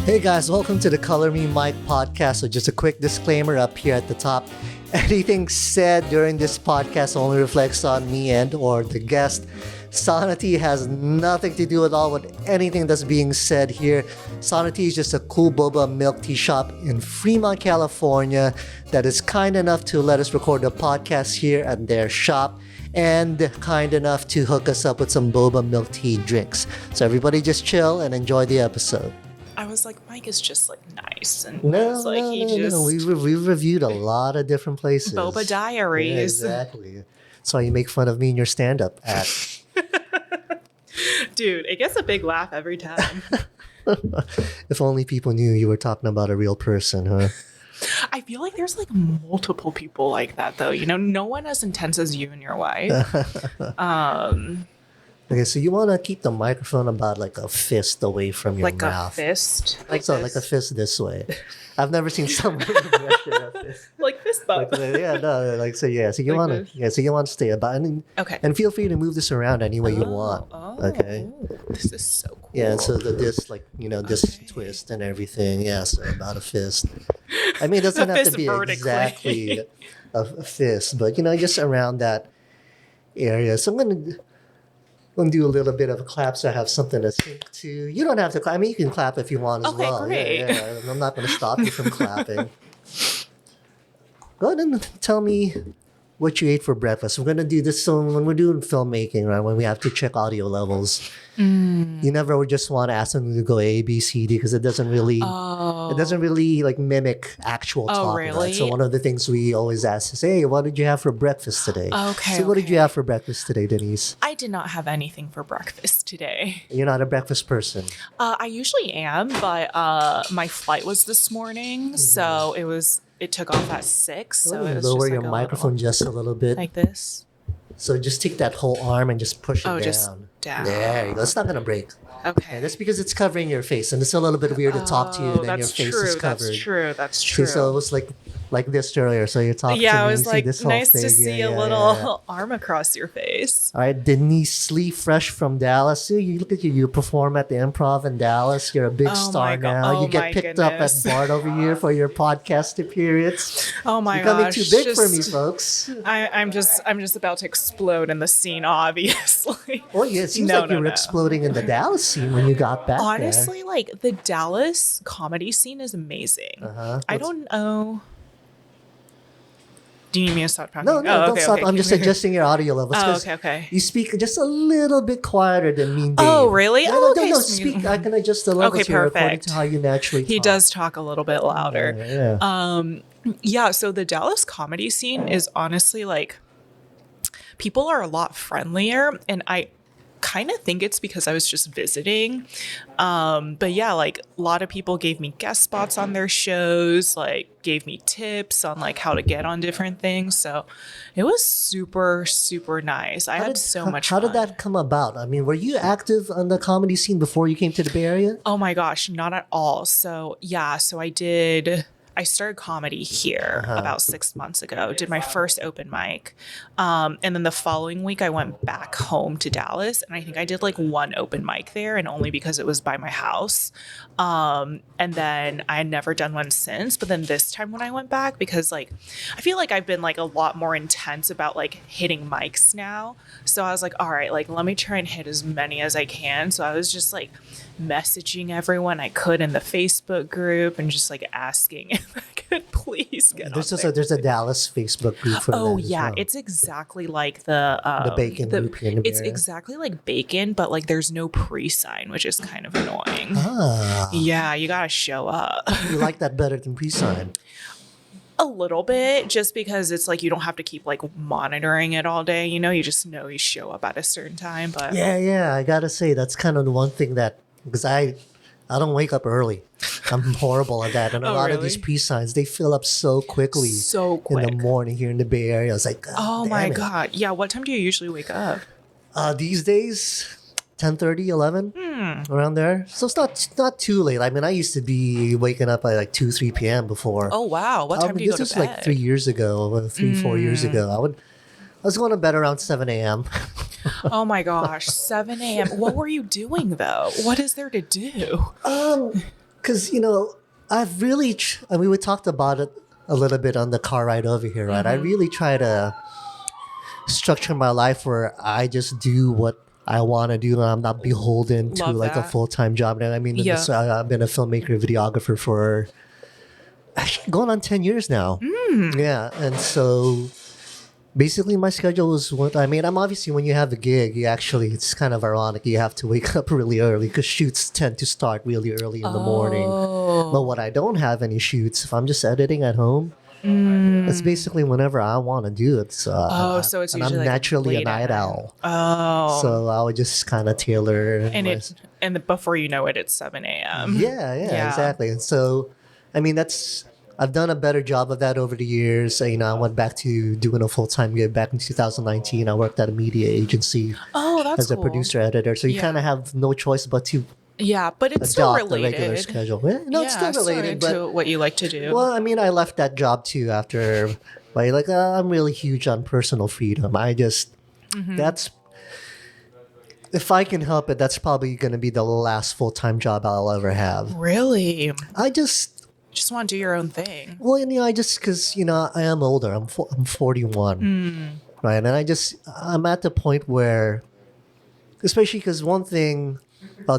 Hey guys, welcome to the Color Me Mike podcast. So just a quick disclaimer up here at the top. Anything said during this podcast only reflects on me and or the guest. Sonity has nothing to do at all with anything that's being said here. Sonity is just a cool boba milk tea shop in Fremont, California that is kind enough to let us record the podcast here at their shop and kind enough to hook us up with some boba milk tea drinks. So everybody just chill and enjoy the episode. I was like, Mike is just like nice, and No. We've reviewed a lot of different places. Boba Diaries. Yeah, exactly. That's why you make fun of me in your stand-up act. Dude, it gets a big laugh every time. If only people knew you were talking about a real person, huh? I feel like there's like multiple people like that, though. You know, no one as intense as you and your wife. Okay, so you want to keep the microphone about like a fist away from your like mouth. a fist, Like a fist this way. I've never seen someone gesture a fist. like fist bump. So you want to stay about Okay. and feel free to move this around any way you want. Okay. This is so cool. Yeah, so this this twist and everything. Yeah, so about a fist. I mean, it doesn't have to fist be vertically. exactly a fist, but just around that area. So I'm gonna do a little bit of a clap, so I have something to sync to. You don't have to clap. I mean, you can clap if you want as well. Okay, great. Yeah. I'm not gonna stop you from clapping. Go ahead and tell me what you ate for breakfast. We're gonna do this when we're doing filmmaking, right? When we have to check audio levels. You never would just want to ask them to go A, B, C, D because it doesn't really like mimic actual talk. Really? Right? So one of the things we always ask is, "Hey, what did you have for breakfast today?" Okay. So what did you have for breakfast today, Denise? I did not have anything for breakfast today. You're not a breakfast person. I usually am, but my flight was this morning, so it took off at 6. So it was Lower just your like microphone just a little bit. like this. So just take that whole arm and just push it down. Just down. There you go. It's not gonna break. Okay. And that's because it's covering your face, and it's a little bit weird to talk to you, and then your face is covered. That's true. See, so it was like this earlier. So you're talking to me. Yeah, I was you see like, this whole nice to thing. see Yeah, a yeah, little yeah. arm across your face. All right, Denise Lee, fresh from Dallas. You look at you. You perform at the Improv in Dallas. You're a big star now. You get picked up at Bart over here for your podcast appearance. Oh my You're becoming gosh! too big for me, folks. I'm just about to explode in the scene, obviously. Oh yeah, it seems like you were exploding in the Dallas scene when you got back. Honestly, like the Dallas comedy scene is amazing. I don't know. Do you need me to stop talking? No, don't stop. I'm just adjusting your audio levels. Okay. You speak just a little bit quieter than me and Dave. Oh, really? No, okay. no, speak. I can adjust the levels here according to how you naturally talk. He does talk a little bit louder. Yeah. So the Dallas comedy scene is honestly like, people are a lot friendlier, and I kind of think it's because I was just visiting. But yeah, like a lot of people gave me guest spots on their shows, like gave me tips on like how to get on different things. So it was super, super nice. I had so much fun. How did that come about? I mean, were you active on the comedy scene before you came to the Bay Area? Oh my gosh, not at all. So yeah, I started comedy here about 6 months ago, did my first open mic. And then the following week I went back home to Dallas, and I think I did like one open mic there, and only because it was by my house. And then I had never done one since, but then this time when I went back, because like, I feel like I've been like a lot more intense about like hitting mics now. So I was like, all right, like let me try and hit as many as I can. So I was just like messaging everyone I could in the Facebook group and just like asking if I could please get on there. There's a Dallas Facebook group for that as well. It's exactly like the bacon group here in the It's area. exactly like bacon, but like there's no pre-sign, which is kind of annoying. Ah, Yeah, you gotta show up. you like that better than pre-sign? A little bit, just because it's like you don't have to keep like monitoring it all day. You just know you show up at a certain time. But Yeah. I gotta say that's kind of the one thing that, because I don't wake up early. I'm horrible at that. And a lot of these pre-signs, they fill up so quickly. So quick. In the morning here in the Bay Area. I was like, Oh damn my it. God. Yeah. What time do you usually wake up? These days, 10:30, 11, around there. So it's not too late. I mean, I used to be waking up at like 2, 3 p.m. before. Oh, wow. What time do you go to bed? This was like 3 years ago, 4 years ago. I was going to bed around 7 a.m. Oh my gosh, 7 a.m. What were you doing though? What is there to do? Because, I've really, I mean, we talked about it a little bit on the car ride over here, right? I really try to structure my life where I just do what I want to do and I'm not beholden to Love like a that. full-time job. And I mean, Yeah. I've been a filmmaker, videographer for actually going on 10 years now. Yeah. And so basically my schedule is what I mean. I'm obviously, when you have a gig, it's kind of ironic. You have to wake up really early because shoots tend to start really early in the morning. But when I don't have any shoots, if I'm just editing at home, it's basically whenever I want to do it. So, So it's and usually I'm like naturally a late at night night. owl. Oh. So I would just kind of tailor. And before you know it, it's 7 a.m. Yeah, exactly. And so, I mean, I've done a better job of that over the years. I went back to doing a full-time gig back in 2019. I worked at a media agency Oh, that's as a cool. producer editor. So you Yeah. kind of have no choice but to Yeah, but it's still adopt the regular related. schedule. No, it's still related, but to what you like to do. well, I mean, I left that job too after, I'm really huge on personal freedom. That's, if I can help it, that's probably going to be the last full-time job I'll ever have. Really? I just want to do your own thing. Well, because I am older. I'm 41, right? And I'm at the point where, especially because one thing,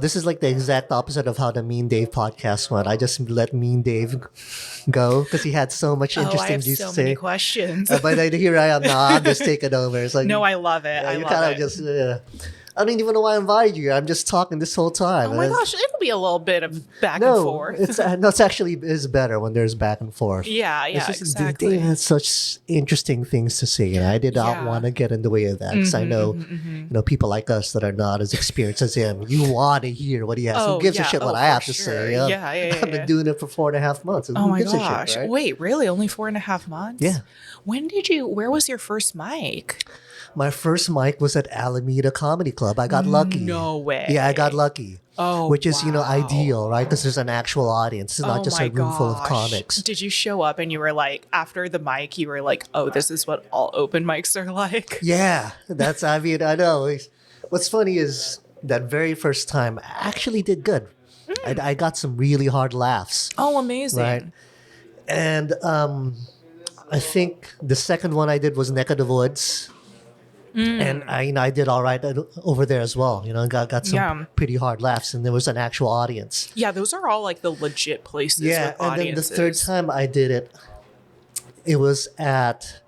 this is like the exact opposite of how the Mean Dave podcast went. I just let Mean Dave go because he had so much I interesting have juice so to say. many questions. But then here I am now. I'm just taking over. It's like No, I love it. yeah, I you love kind it. of just. I don't even know why I invited you. I'm just talking this whole time. Oh my gosh, it'll be a little bit of back and No, forth. it's actually is better when there's back and forth. Yeah, It's just, exactly. Dave had such interesting things to say, and I did not Yeah. want to get in the way of that because I know, people like us that are not as experienced as him. You want to hear what he has. Oh, Who gives a yeah. shit what Oh, I have for to sure. say? Yeah, I've been yeah. doing it for 4.5 months. Oh Who my gives a gosh. shit, right? Wait, really? Only 4.5 months? Yeah. Where was your first mic? My first mic was at Alameda Comedy Club. I got lucky. No way. Yeah, I got lucky. Oh, which is wow. ideal, right? Because there's an actual audience. It's not just a room full of comics. Did you show up and you were like, after the mic, you were like, oh, this is what all open mics are like? Yeah, I know. What's funny is that very first time I actually did good. I got some really hard laughs, Oh, amazing. right? And I think the second one I did was Neck of the Woods. And I did all right over there as well. Got some Yeah. pretty hard laughs, and there was an actual audience. Yeah, those are all like the legit places Yeah, with and audiences. then the third time I did it, it was at.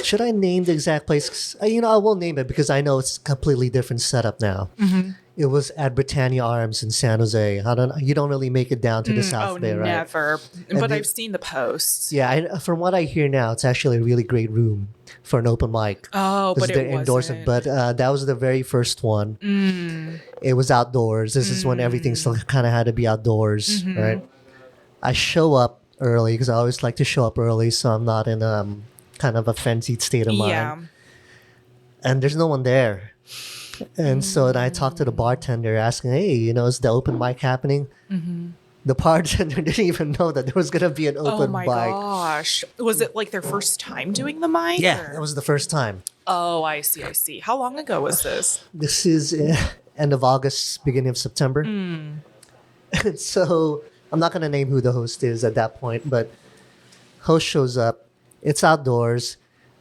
Should I name the exact place? 'Cause, I will name it because I know it's a completely different setup now. It was at Britannia Arms in San Jose. You don't really make it down to the South Oh, Bay, right? never. But the- I've seen the posts. Yeah, from what I hear now, it's actually a really great room for an open mic. Oh, This but is their it indoors, wasn't. but that was the very first one. It was outdoors. This is when everything still kind of had to be outdoors, right? I show up early because I always like to show up early, so I'm not in kind of a frenzied state of mind. Yeah. And there's no one there. And so then I talked to the bartender asking, hey, is the open mic happening? The bartender didn't even know that there was going to be an Oh open my mic. gosh. Was it like their first time doing the mic? Yeah, or- that was the first time. Oh, I see. How long ago was this? This is end of August, beginning of September. And so I'm not going to name who the host is at that point, but host shows up. It's outdoors.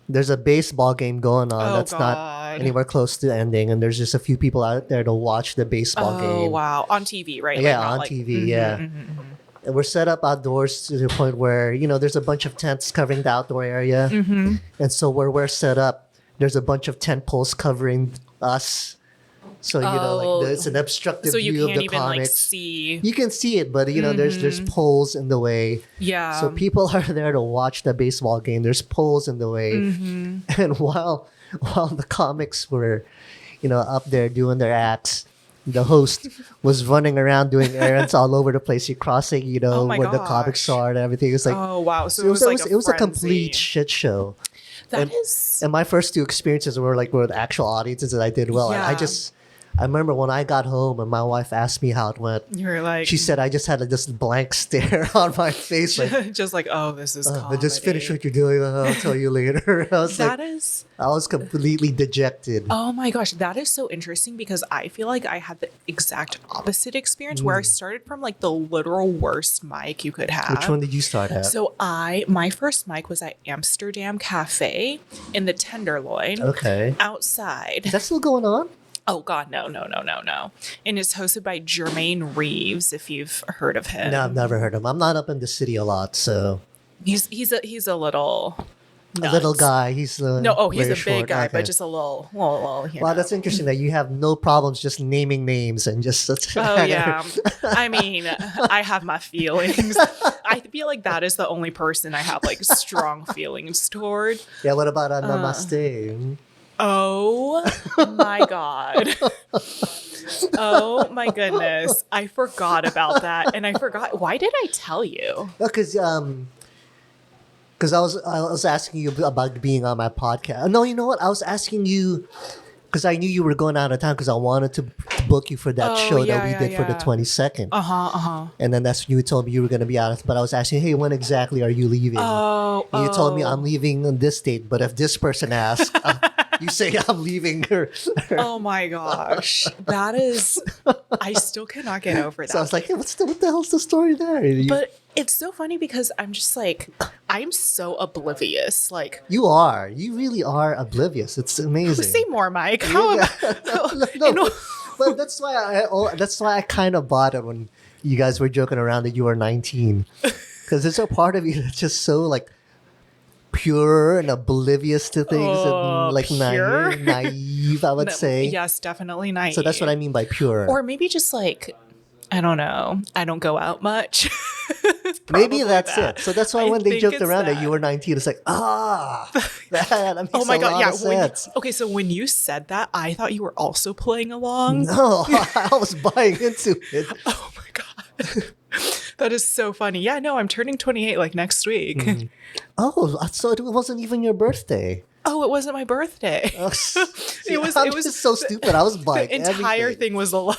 There's a baseball game going on Oh, that's not God. anywhere close to ending, and there's just a few people out there to watch the baseball Oh, game. wow. On TV, right? Yeah, Like, not on like- TV, yeah. And we're set up outdoors to the point where, there's a bunch of tents covering the outdoor area. And so where we're set up, there's a bunch of tent poles covering us. So, it's an obstructive So you view of can't the even like comics. see. You can see it, but there's poles in the way. Yeah. So people are there to watch the baseball game. There's poles in the way, and while the comics were, up there doing their acts, the host was running around doing errands all over the place. He crossing, Oh my where the comics gosh. are and everything. It's like Oh wow. So it was like it was a complete frenzy. shit show. That is. And my first two experiences were like with actual audiences, and I did well. And Yeah. I remember when I got home and my wife asked me how it went. You were like, She said I just had this blank stare on my face. Like, just like, oh, this is comedy. just finish what you're doing. I'll tell you later. I was completely dejected. Oh my gosh, that is so interesting because I feel like I had the exact opposite experience where I started from like the literal worst mic you could have. Which one did you start at? So my first mic was at Amsterdam Cafe in the Tenderloin. Okay. Outside. Is that still going on? Oh God, no. And it's hosted by Jermaine Reeves, if you've heard of him. No, I've never heard of him. I'm not up in the city a lot, so he's a little nuts. A little guy. He's he's a short. big guy, Okay. but just a little. Well, that's interesting that you have no problems just naming names and just. Oh yeah, I mean, I have my feelings. I feel like that is the only person I have like strong feelings toward. Yeah. What about Namaste? Oh my God. Oh my goodness. I forgot about that. And I forgot. Why did I tell you? Because I was asking you about being on my podcast. No, you know what? I was asking you because I knew you were going out of town because I wanted to book you for that show that we did for the 22nd. And then that's when you told me you were going to be out. But I was asking, hey, when exactly are you leaving? And you told me I'm leaving on this date. But if this person asks, you say I'm leaving her. Oh my gosh. That is, I still cannot get over that. So I was like, hey, what the hell's the story there? But it's so funny because I'm just like, I'm so oblivious. Like you really are oblivious. It's amazing. Say more, Mike. No, but that's why I kind of bought it when you guys were joking around that you were 19, because there's a part of you that's just so like pure and oblivious to things and like naive, I would say. Yes, definitely naive. So that's what I mean by pure. Or maybe just like, I don't know. I don't go out much. Maybe that's it. So that's why when they joked around that you were 19, it's like, that makes oh my God, yeah. sense. Okay, so when you said that, I thought you were also playing along. No, I was buying into it. Oh my God. That is so funny. Yeah, no, I'm turning 28 like next week. Mm-hmm. Oh, so it wasn't even your birthday. Oh, it wasn't my birthday. It was just so stupid. I was buying the entire thing was a lie.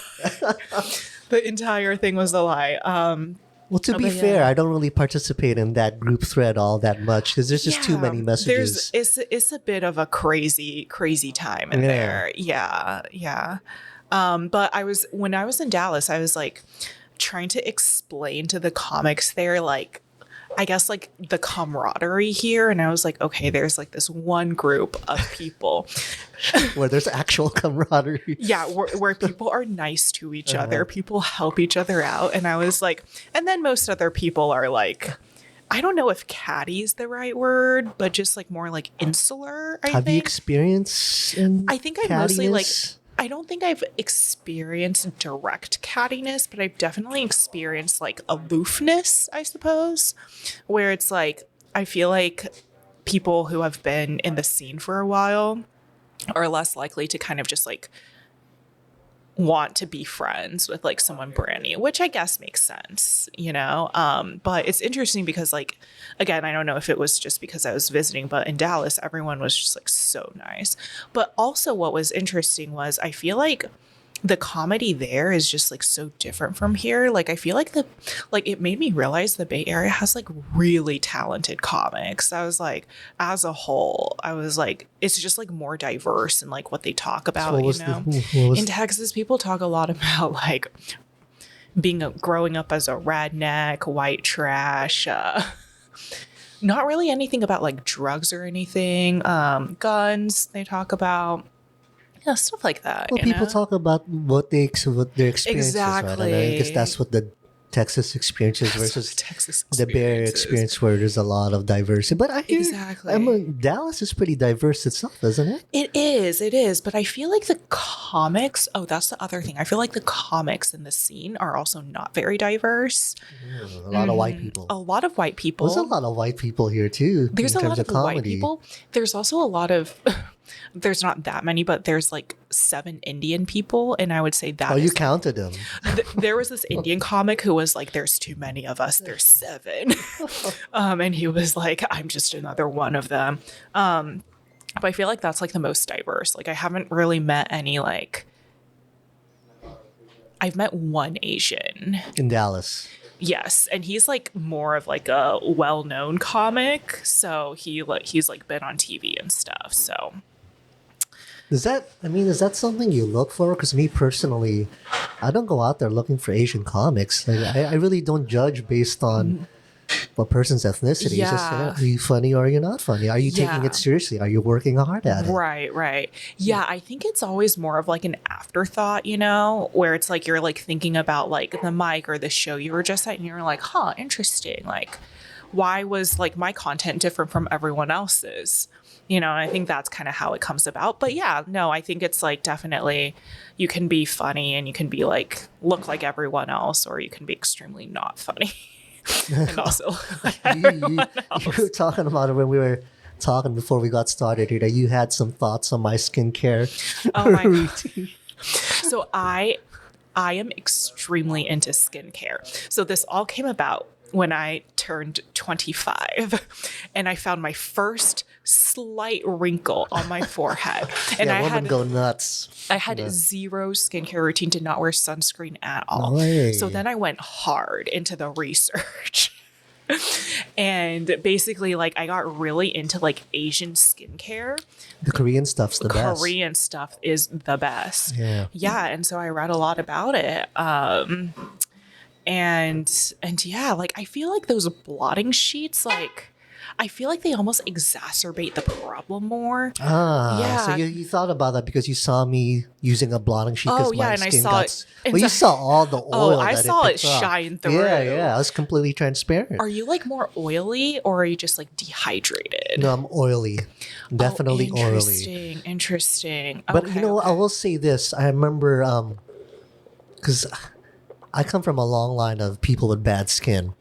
The entire thing was a lie. Well, to be fair, I don't really participate in that group thread all that much because there's just too many messages. It's a bit of a crazy time in there. Yeah. But when I was in Dallas, I was like trying to explain to the comics there, like, I guess like the camaraderie here. And I was like, okay, there's like this one group of people where there's actual camaraderie. Yeah. Where people are nice to each other. People help each other out. And I was like, and then most other people are like, I don't know if catty is the right word, but just like more like insular. Have you experienced I think I mostly like, I don't think I've experienced direct cattiness, but I've definitely experienced like aloofness, I suppose, where it's like, I feel like people who have been in the scene for a while are less likely to kind of just like want to be friends with like someone brand new, which I guess makes sense, you know? But it's interesting because like, again, I don't know if it was just because I was visiting, but in Dallas, everyone was just like so nice. But also what was interesting was I feel like the comedy there is just like so different from here. Like I feel like it made me realize the Bay Area has like really talented comics. I was like, as a whole, I was like, it's just like more diverse in like what they talk about, in Texas, people talk a lot about like growing up as a redneck, white trash, not really anything about like drugs or anything, guns they talk about. Yeah, stuff like that. Well, people talk about what their experiences are. And I guess that's what the Texas experience is versus the Bay Area experience, where there's a lot of diversity. But I hear Dallas is pretty diverse itself, isn't it? It is. But I feel like the comics. Oh, that's the other thing. I feel like the comics in the scene are also not very diverse. A lot of white people. A lot of white people. There's a lot of white people here too. There's a lot of white people. There's also a lot of. There's not that many, but there's like 7 Indian people. And I would say that. Oh, you counted them. There was this Indian comic who was like, there's too many of us. There's 7. And he was like, I'm just another one of them. But I feel like that's like the most diverse. Like I haven't really met any like I've met one Asian. In Dallas. Yes, and he's like more of like a well-known comic, so he's like been on TV and stuff. So Is that something you look for? Because me personally, I don't go out there looking for Asian comics. Like, I really don't judge based on a person's ethnicity. It's just, are you funny or are you not funny? Are you taking it seriously? Are you working hard at it? Right. Yeah, I think it's always more of like an afterthought, you know, where it's like you're like thinking about like the mic or the show you were just at and you're like, huh, interesting. Like, why was like my content different from everyone else's? You know, and I think that's kind of how it comes about. But yeah, no, I think it's like definitely you can be funny and you can be like look like everyone else, or you can be extremely not funny. And also you were talking about it when we were talking before we got started here, that you had some thoughts on my skincare routine. So I am extremely into skincare. So this all came about when I turned 25 and I found my first slight wrinkle on my forehead. And I had go nuts. I had zero skincare routine, did not wear sunscreen at all. So then I went hard into the research. And basically, like, I got really into like Asian skincare. The Korean stuff's the best. Korean stuff is the best. Yeah. And so I read a lot about it. And yeah, like I feel like those blotting sheets, like I feel like they almost exacerbate the problem more. So you thought about that because you saw me using a blotting sheet. Oh yeah, and I saw it. Well, you saw all the oil. I saw it shine through. Yeah, I was completely transparent. Are you like more oily, or are you just like dehydrated? No, I'm oily. Definitely oily. Interesting. But you know, I will say this. I remember, because I come from a long line of people with bad skin.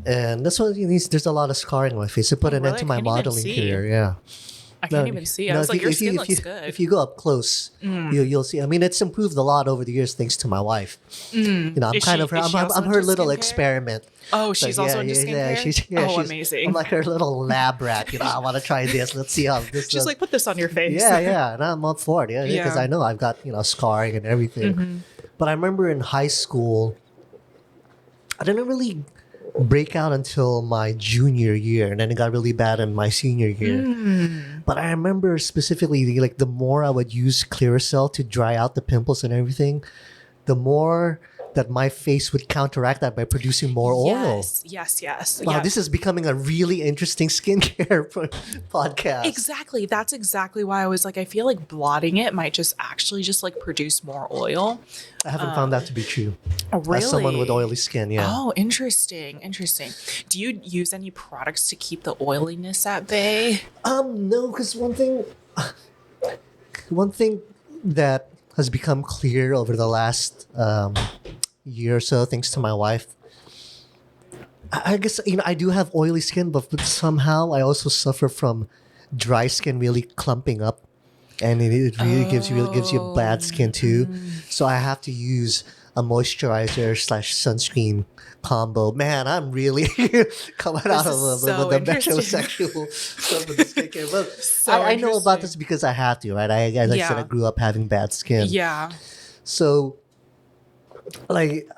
And that's why there's a lot of scarring on my face. I put an end to my modeling career. Yeah. I can't even see. I was like, your skin looks good. If you go up close, you'll see. I mean, it's improved a lot over the years thanks to my wife. You know, I'm her little experiment. Oh, she's also into skincare? She's amazing. I'm like her little lab rat. You know, I want to try this. Let's see how this She's like, put this on your face. Yeah. And I'm up for it. Yeah. Because I know I've got, scarring and everything. But I remember in high school, I didn't really break out until my junior year, and then it got really bad in my senior year. But I remember specifically, like, the more I would use Clearasil to dry out the pimples and everything, the more that my face would counteract that by producing more oil. Yes. Wow, this is becoming a really interesting skincare podcast. Exactly. That's exactly why I was like, I feel like blotting it might just actually just like produce more oil. I haven't found that to be true. Really? As someone with oily skin, yeah. Oh, interesting. Do you use any products to keep the oiliness at bay? No, because one thing that has become clear over the last year or so, thanks to my wife, I guess, I do have oily skin, but somehow I also suffer from dry skin really clumping up, and it really gives you bad skin too. So I have to use a moisturizer / sunscreen combo. Man, I'm really coming out of the metrosexual stuff with the skincare. But I know about this because I have to, right? I said, I grew up having bad skin. Yeah. So, like,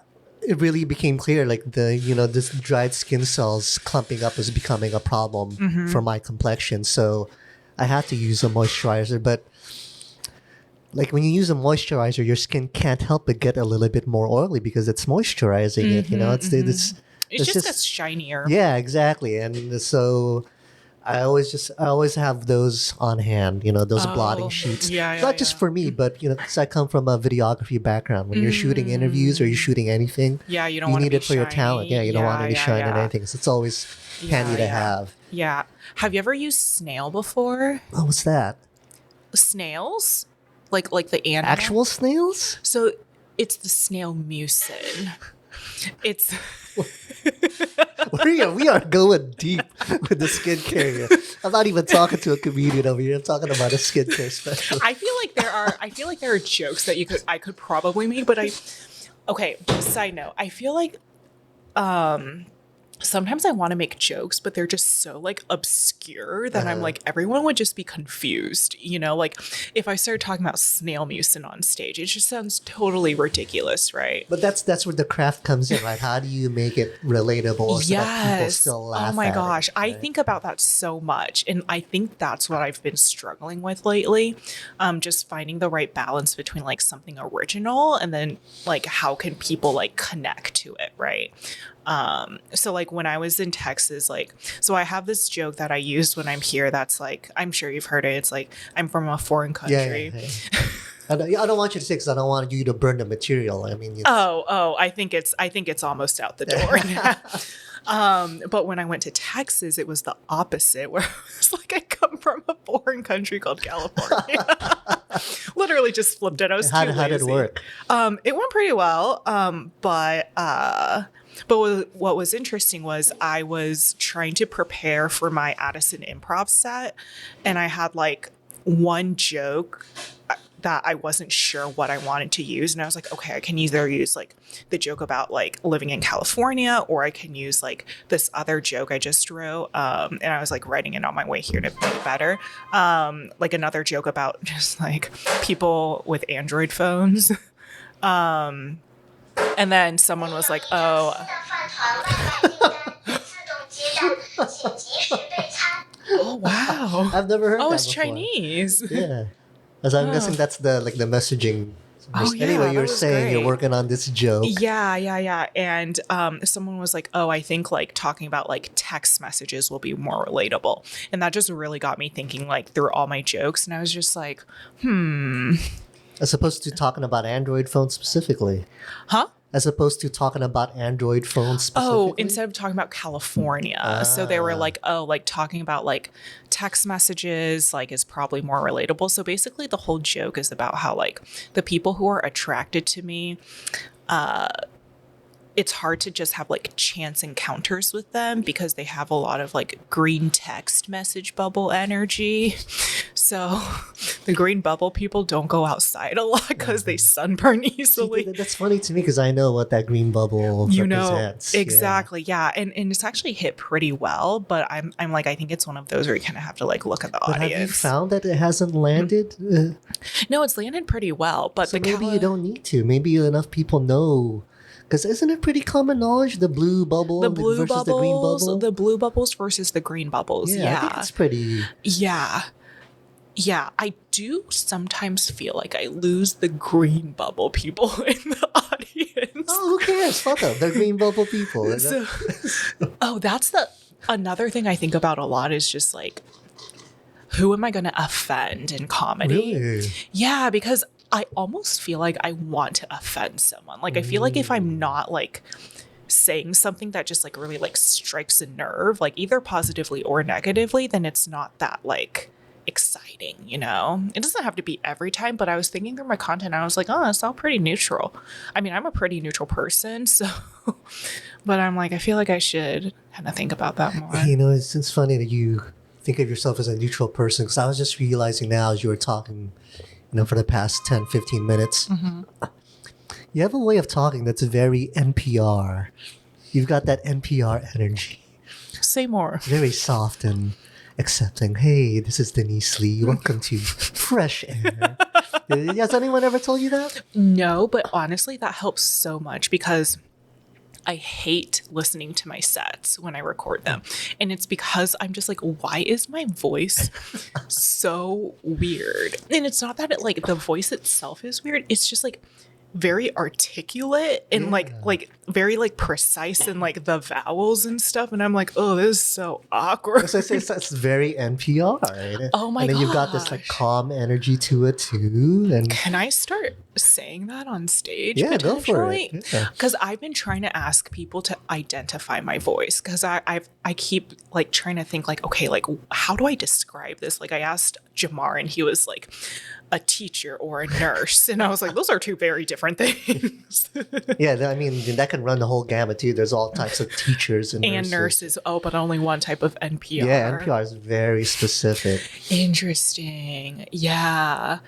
it really became clear, like, this dried skin cells clumping up is becoming a problem for my complexion. So I had to use a moisturizer. But, like, when you use a moisturizer, your skin can't help but get a little bit more oily because it's moisturizing it. It just gets shinier. Yeah, exactly. And so I always have those on hand, those blotting sheets. Not just for me, but, because I come from a videography background. When you're shooting interviews or you're shooting anything, you need it for your talent. Yeah, you don't want any shine in anything. So it's always handy to have. Yeah. Have you ever used snail before? Oh, what's that? Snails? Like the animal? Actual snails? So it's the snail mucin. It's... we are going deep with the skincare here. I'm not even talking to a comedian over here. I'm talking about a skincare specialist. I feel like there are jokes that I could probably make, but okay, side note. I feel like sometimes I want to make jokes, but they're just so like obscure that I'm like, everyone would just be confused. You know, like if I started talking about snail mucin on stage, it just sounds totally ridiculous, right? But that's where the craft comes in, right? How do you make it relatable so that people Yes. still laugh Oh my at gosh. it, I right? think about that so much. And I think that's what I've been struggling with lately. Just finding the right balance between like something original and then like how can people like connect to it, right? So like when I was in Texas, like, so I have this joke that I used when I'm here that's like, I'm sure you've heard it. It's like, I'm from a foreign country. Yeah. I don't want you to say because I don't want you to burn the material. I mean, I think it's almost out the door now. But when I went to Texas, it was the opposite, where it's like I come from a foreign country called California. Literally just flipped it. I was how too did it lazy. work? It went pretty well. But what was interesting was I was trying to prepare for my Addison Improv set, and I had like one joke that I wasn't sure what I wanted to use. And I was like, okay, I can either use like the joke about like living in California, or I can use like this other joke I just wrote. And I was like writing it on my way here to make it better. Like another joke about just like people with Android phones. And then someone was like, oh, oh wow. I've never heard Oh, that it's before. Chinese. Yeah. As I'm guessing that's the messaging. Oh, yeah, Anyway, you that were was saying you're great. working on this joke. Yeah. And someone was like, oh, I think like talking about like text messages will be more relatable. And that just really got me thinking like through all my jokes. And I was just like, As opposed to talking about Android phones specifically. huh? As opposed to talking about Android phones specifically. Oh, instead of talking about California. So they were like, oh, like talking about like text messages, like is probably more relatable. So basically the whole joke is about how like the people who are attracted to me, it's hard to just have like chance encounters with them because they have a lot of like green text message bubble energy. So the green bubble people don't go outside a lot because they sunburn easily. See, that's funny to me because I know what that green bubble represents. Exactly. Yeah. And it's actually hit pretty well, but I'm like, I think it's one of those where you kind of have to like look at the But audience. have you found that it hasn't landed? No, it's landed pretty well, but So maybe you don't need to. Maybe enough people know. Because isn't it pretty common knowledge, the blue bubble versus the green bubble? the blue bubbles versus the green bubbles. I think it's pretty... Yeah, I do sometimes feel like I lose the green bubble people in the audience. Oh, who cares? Fuck them. They're green bubble people. That's another thing I think about a lot is just like, who am I going to offend in comedy? Really? Yeah, because I almost feel like I want to offend someone. Like, I feel like if I'm not like saying something that just like really like strikes a nerve, like either positively or negatively, then it's not that like exciting, you know? It doesn't have to be every time, but I was thinking through my content and I was like, oh, it's all pretty neutral. I mean, I'm a pretty neutral person, so, but I'm like, I feel like I should kind of think about that more. You know, it's funny that you think of yourself as a neutral person because I was just realizing now as you were talking, you know, for the past 10, 15 minutes, you have a way of talking that's very NPR. You've got that NPR energy. Say more. Very soft and accepting. Hey, this is Denise Lee. Welcome to Fresh Air. Has anyone ever told you that? No, but honestly, that helps so much because I hate listening to my sets when I record them. And it's because I'm just like, why is my voice so weird? And it's not that like the voice itself is weird. It's just like very articulate and like very like precise and like the vowels and stuff. And I'm like, oh, this is so awkward. So it's very NPR. Right? Oh my And then you've got this like calm energy to it too. And can I start saying that on stage? Yeah, go for it. Because I've been trying to ask people to identify my voice because I keep like trying to think like, okay, like how do I describe this? Like I asked Jamar and he was like a teacher or a nurse. And I was like, those are two very different things. Yeah, I mean, that can run the whole gamut too. There's all types of teachers and nurses. Oh, but only one type of NPR. Yeah, NPR is very specific. Interesting. Yeah.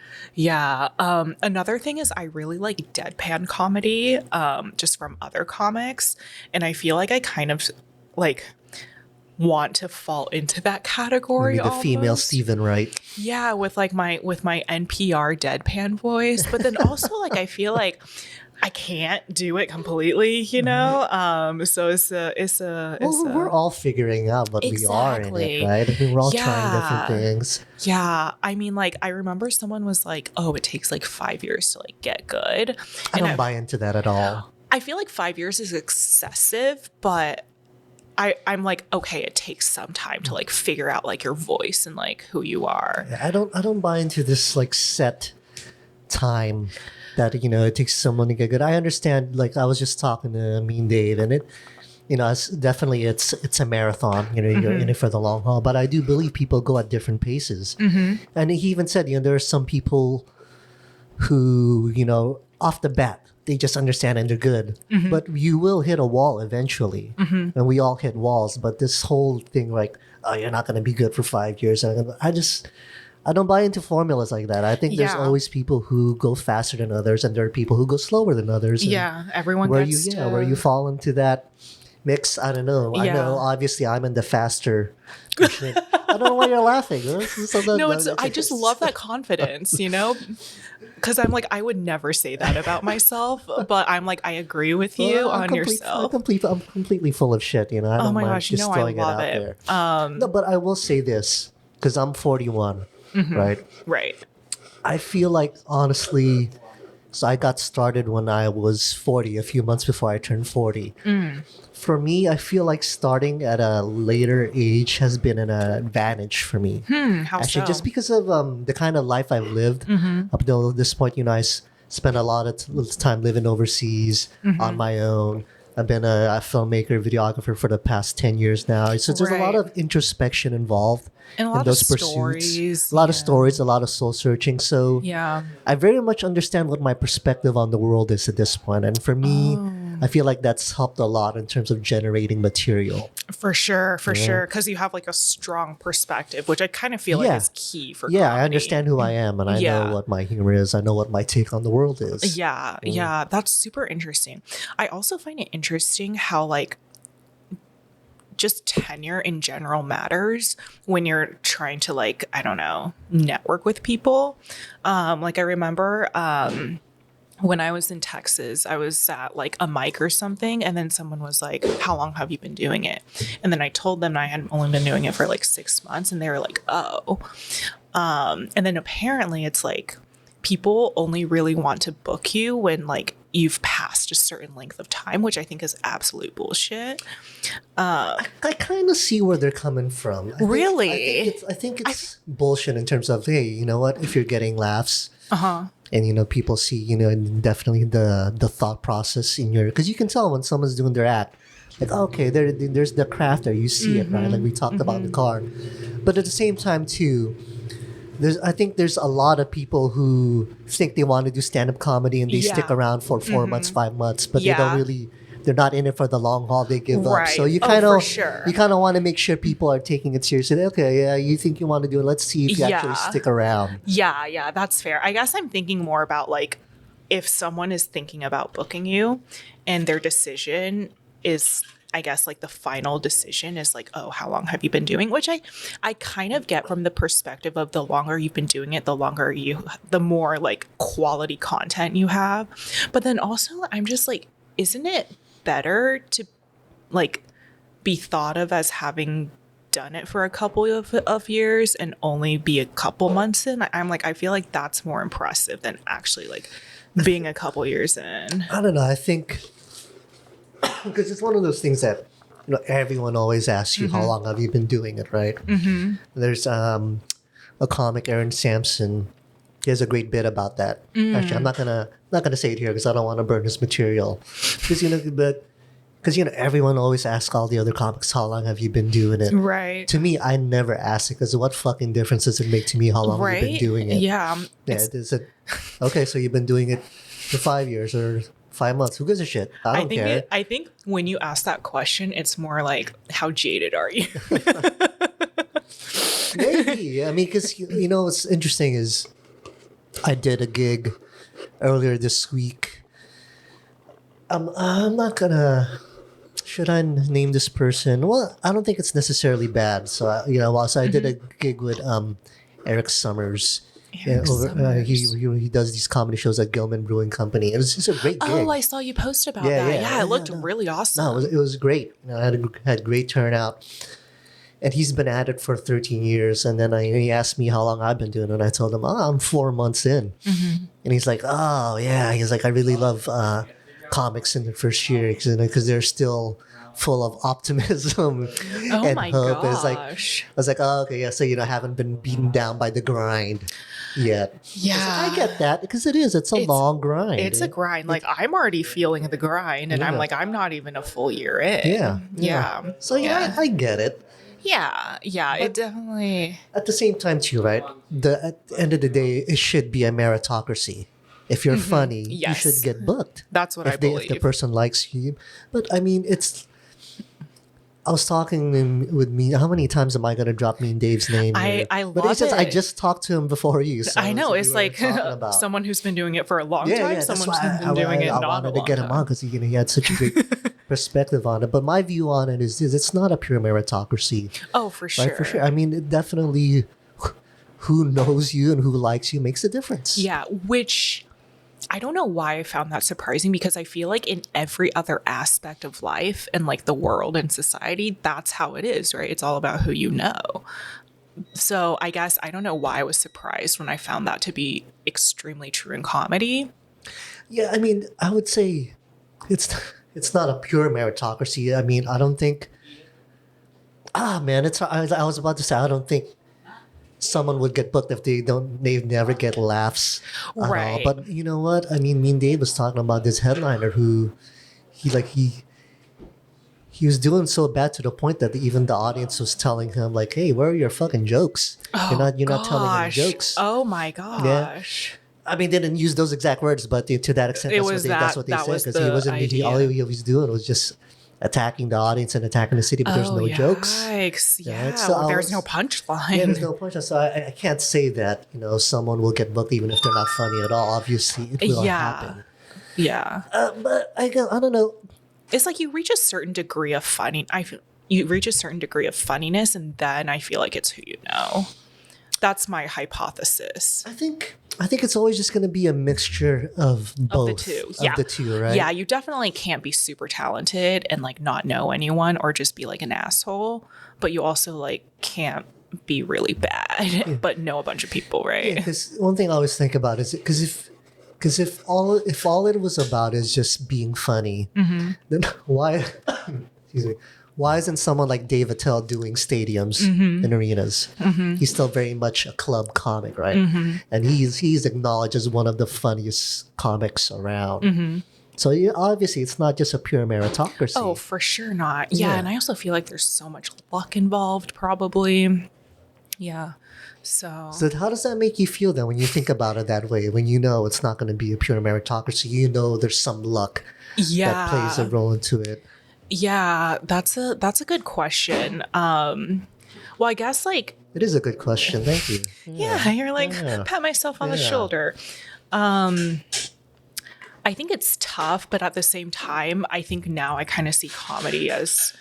Another thing is I really like deadpan comedy, just from other comics. And I feel like I kind of like want to fall into that category. Maybe the female almost. Stephen Wright. Yeah, with like my NPR deadpan voice, but then also like I feel like I can't do it completely, you know. So We're all figuring out what we are in it, right? I mean, we're all trying different things. Yeah, I mean, like I remember someone was like, "Oh, it takes like 5 years to like get good." I don't buy into that at all. I feel like 5 years is excessive, but I'm like, okay, it takes some time to like figure out like your voice and like who you are. I don't buy into this like set time that, you know, it takes someone to get good. I understand, like I was just talking to Mean Dave, and it, you know, it's definitely it's a marathon, you know, you're in it for the long haul, but I do believe people go at different paces. And he even said, you know, there are some people who, you know, off the bat, they just understand and they're good. But you will hit a wall eventually. And we all hit walls. But this whole thing, like, oh, you're not going to be good for 5 years. I don't buy into formulas like that. I think there's always people who go faster than others, and there are people who go slower than others. Yeah, everyone where gets where you fall into that mix, I don't know. I know, obviously, I'm in the faster. I don't know why you're laughing. I just love that confidence, you know? Because I'm like, I would never say that about myself, but I'm like, I agree with you on yourself. I'm completely full of shit, you know. I don't mind just throwing I love it out there. No, but I will say this, because I'm 41, right? Right. I feel like, honestly, so I got started when I was 40, a few months before I turned 40. For me, I feel like starting at a later age has been an advantage for me. How Actually, so? just because of the kind of life I've lived up until this point, you know, I spent a lot of time living overseas on my own. I've been a filmmaker, videographer for the past 10 years now. So there's a lot of introspection involved and a lot in those of pursuits. Stories, a lot of stories, a lot of soul searching. So I very much understand what my perspective on the world is at this point. And for me, I feel like that's helped a lot in terms of generating material. For sure. Because you have like a strong perspective, which I kind of feel like is key for comedy. I understand who I am, and I know what my humor is. I know what my take on the world is. Yeah, that's super interesting. I also find it interesting how like just tenure in general matters when you're trying to like, I don't know, network with people. Like I remember when I was in Texas, I was at like a mic or something, and then someone was like, "How long have you been doing it?" And then I told them I had only been doing it for like 6 months, and they were like, "Oh." And then apparently it's like people only really want to book you when like you've passed a certain length of time, which I think is absolute bullshit. I kind of see where they're coming from. Really? I think it's bullshit in terms of, hey, you know what? If you're getting laughs, and you know people see, you know, and definitely the thought process in your, because you can tell when someone's doing their act, like, okay, there's the craft there. You see it, right? Like we talked about the car, but at the same time too. I think there's a lot of people who think they want to do stand-up comedy and they stick around for 4 months, 5 months, but they don't really, they're not in it for the long haul. They give up. So you kind of want to make sure people are taking it seriously. Okay, yeah, you think you want to do it. Let's see if you actually stick around. Yeah, that's fair. I guess I'm thinking more about like if someone is thinking about booking you and their decision is, I guess, like the final decision is like, oh, how long have you been doing? Which I kind of get from the perspective of the longer you've been doing it, the more like quality content you have. But then also I'm just like, isn't it better to like be thought of as having done it for a couple of years and only be a couple months in? I'm like, I feel like that's more impressive than actually like being a couple years in. I don't know. I think because it's one of those things that, you know, everyone always asks you, how long have you been doing it, right? There's a comic, Aaron Sampson. He has a great bit about that. Actually, I'm not gonna say it here because I don't want to burn his material. Because everyone always asks all the other comics, how long have you been doing it? Right. To me, I never ask it because what fucking difference does it make to me how long you've been doing it? Yeah. Is it okay? So you've been doing it for 5 years or 5 months. Who gives a shit? I don't care. I think when you ask that question, it's more like, how jaded are you? Maybe. I mean, because, you know, what's interesting is I did a gig earlier this week. I'm not going to should I name this person? Well, I don't think it's necessarily bad. So I did a gig with Eric Summers. Eric Summers. He does these comedy shows at Gilman Brewing Company. It was just a great gig. Oh, I saw you post about that. Yeah, it looked really awesome. No, it was great. I had great turnout. And he's been at it for 13 years. And then he asked me how long I've been doing it. And I told him, I'm 4 months in. And he's like, oh, yeah. He's like, I really love comics in the first year because they're still full of optimism and hope. Gosh. I was like, oh, okay, yeah. So, I haven't been beaten down by the grind yet. Yeah. I get that because it's a long grind. It's a grind. Like, I'm already feeling the grind. And I'm like, I'm not even a full year in. Yeah. So, I get it. Yeah, it definitely. At the same time, too, right? At the end of the day, it should be a meritocracy. If you're funny, you should get booked. That's what I believe. If the person likes you. But I mean, I was talking with me. How many times am I going to drop me and Dave's name? I love it. I just talked to him before you. So I know. It's like someone who's been doing it for a long time. Someone who's been doing it not a long time. I wanted to get him on because he had such a great perspective on it. But my view on it is it's not a pure meritocracy. Oh, for sure. Right? For sure. I mean, it definitely, who knows you and who likes you makes a difference. Yeah, which I don't know why I found that surprising because I feel like in every other aspect of life and like the world and society, that's how it is, right? It's all about who you know. So I guess I don't know why I was surprised when I found that to be extremely true in comedy. Yeah, I mean, I would say it's not a pure meritocracy. I mean, I don't think. I was about to say I don't think someone would get booked if they never get laughs at all. But you know what? I mean, me and Dave was talking about this headliner who he was doing so bad to the point that even the audience was telling him like, "Hey, where are your fucking jokes? You're not telling any jokes." Oh my gosh. Yeah. I mean, they didn't use those exact words, but to that extent, that's what they said because he wasn't. All he was doing was just attacking the audience and attacking the city, but there's no jokes. Yeah, so there's no punchline. Yeah, there's no punchline. So I can't say that someone will get booked even if they're not funny at all. Obviously, it will happen. Yeah, but I don't know. It's like you reach a certain degree of you reach a certain degree of funniness, and then I feel like it's who you know. That's my hypothesis. I think it's always just going to be a mixture of both. Of the two. Of the two, right? Yeah, you definitely can't be super talented and like not know anyone or just be like an asshole. But you also like can't be really bad but know a bunch of people, right? Yeah, because one thing I always think about is because if all it was about is just being funny, then why excuse me. Why isn't someone like Dave Attell doing stadiums and arenas? He's still very much a club comic, right? And he's acknowledged as one of the funniest comics around. So obviously, it's not just a pure meritocracy. Oh, for sure not. Yeah, and I also feel like there's so much luck involved, probably. Yeah. So how does that make you feel then when you think about it that way? When you know it's not going to be a pure meritocracy, there's some luck that plays a role into it. Yeah, that's a good question. Well, I guess like it is a good question. Thank you. Yeah, you're like pat myself on the shoulder. I think it's tough, but at the same time, I think now I kind of see comedy as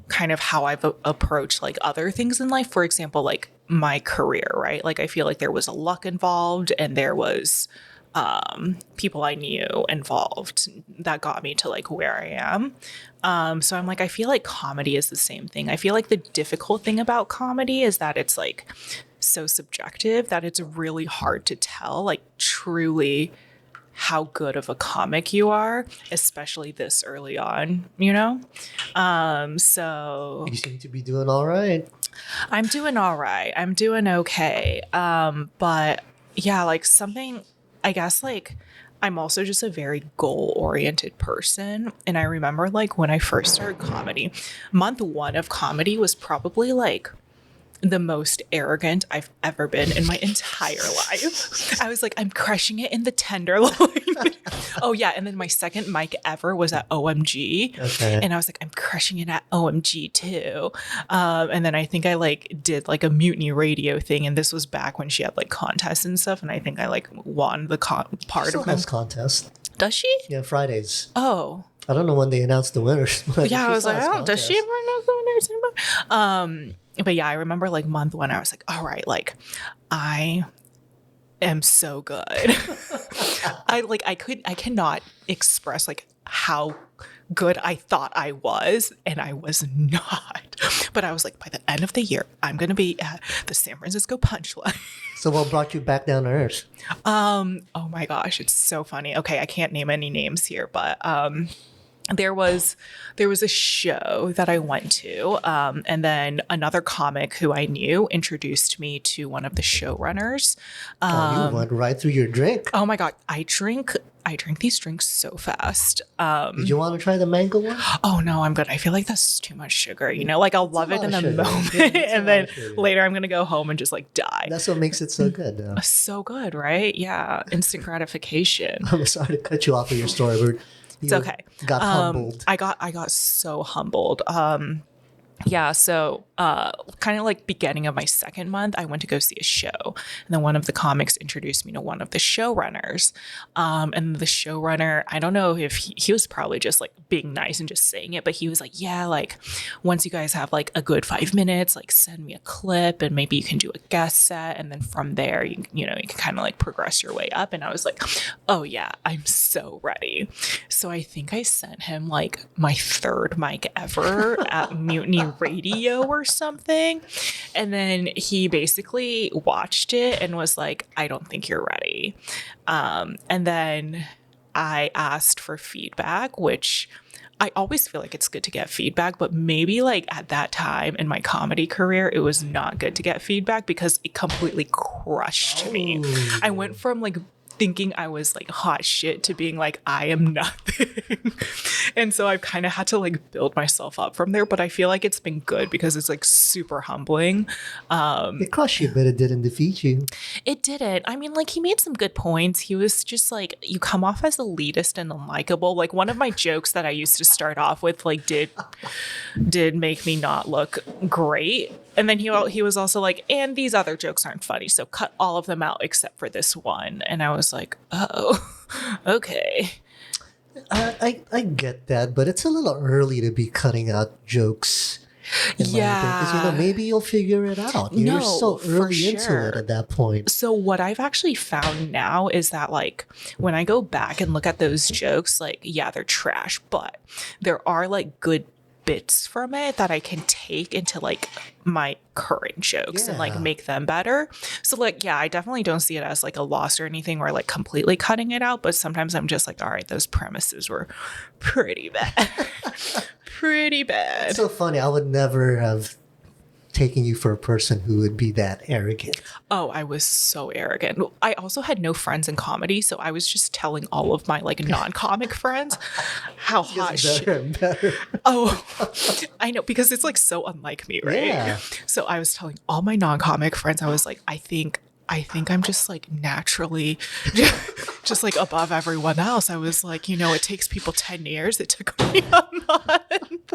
kind of how I've approached like other things in life. For example, like my career, right? Like I feel like there was a luck involved and there was people I knew involved that got me to like where I am. So I'm like, I feel like comedy is the same thing. I feel like the difficult thing about comedy is that it's like so subjective that it's really hard to tell like truly how good of a comic you are, especially this early on, So you seem to be doing all right. I'm doing all right. I'm doing okay. But yeah, like something, I guess like I'm also just a very goal-oriented person. And I remember like when I first started comedy, month 1 of comedy was probably like the most arrogant I've ever been in my entire life. I was like, I'm crushing it in the Tenderloin. Oh yeah, and then my second mic ever was at OMG. Okay. And I was like, I'm crushing it at OMG too. And then I think I like did like a Mutiny Radio thing, and this was back when she had like contests and stuff, and I think I like won the part Still of my has contest. Does she? Yeah, Fridays. Oh, I don't know when they announced the winners. But Yeah, I she was saw like, this oh, does she contest. ever know the winners anymore? But yeah, I remember like month one, I was like, all right, like I am so good. I cannot express like how good I thought I was, and I was not. But I was like, by the end of the year, I'm gonna be at the San Francisco Punchline. So what brought you back down to earth? Oh my gosh, it's so funny. Okay, I can't name any names here, but there was a show that I went to, and then another comic who I knew introduced me to one of the showrunners. Oh, you went right through your drink. Oh my god, I drink these drinks so fast. Did you want to try the mango one? Oh no, I'm good. I feel like that's too much sugar. You know, like I'll love it lot in of the sugar. moment, Yeah, it's a and lot then of sugar. later I'm gonna go home and just like die. That's what makes it so good. Though. So good, right? Yeah, instant gratification. I'm sorry to cut you off of your story, but It's okay. Got humbled. I got so humbled. Yeah, so kind of like beginning of my second month, I went to go see a show, and then one of the comics introduced me to one of the showrunners. And the showrunner, I don't know if he was probably just like being nice and just saying it, but he was like, yeah, like once you guys have like a good 5 minutes, like send me a clip and maybe you can do a guest set, and then from there you can kind of like progress your way up. And I was like, oh yeah, I'm so ready. So I think I sent him like my third mic ever at Mutiny Radio or something, and then he basically watched it and was like, I don't think you're ready. And then I asked for feedback, which I always feel like it's good to get feedback, but maybe like at that time in my comedy career, it was not good to get feedback because it completely crushed me. I went from like thinking I was like hot shit to being like, I am nothing. And so I've kind of had to like build myself up from there, but I feel like it's been good because it's like super humbling. It crushed you, but it didn't defeat you. It didn't. I mean, like he made some good points. He was just like, you come off as elitist and unlikable. Like one of my jokes that I used to start off with like did make me not look great. And then he was also like, and these other jokes aren't funny, so cut all of them out except for this one. And I was like, oh, okay. I get that, but it's a little early to be cutting out jokes. Yeah. Because maybe you'll figure it out. You're No, so for early into sure. it at that point. So what I've actually found now is that like when I go back and look at those jokes, like, yeah, they're trash, but there are like good bits from it that I can take into like my current jokes and like Yeah. make them better. So like, yeah, I definitely don't see it as like a loss or anything or like completely cutting it out, but sometimes I'm just like, all right, those premises were pretty bad. Pretty bad. It's so funny. I would never have taken you for a person who would be that arrogant. Oh, I was so arrogant. I also had no friends in comedy, so I was just telling all of my like non-comic friends how hot Gets shit. better and better. Oh, I know, because it's like so unlike me, right? Yeah. So I was telling all my non-comic friends, I was like, I think I'm just like naturally just like above everyone else. I was like, it takes people 10 years. It took me a month.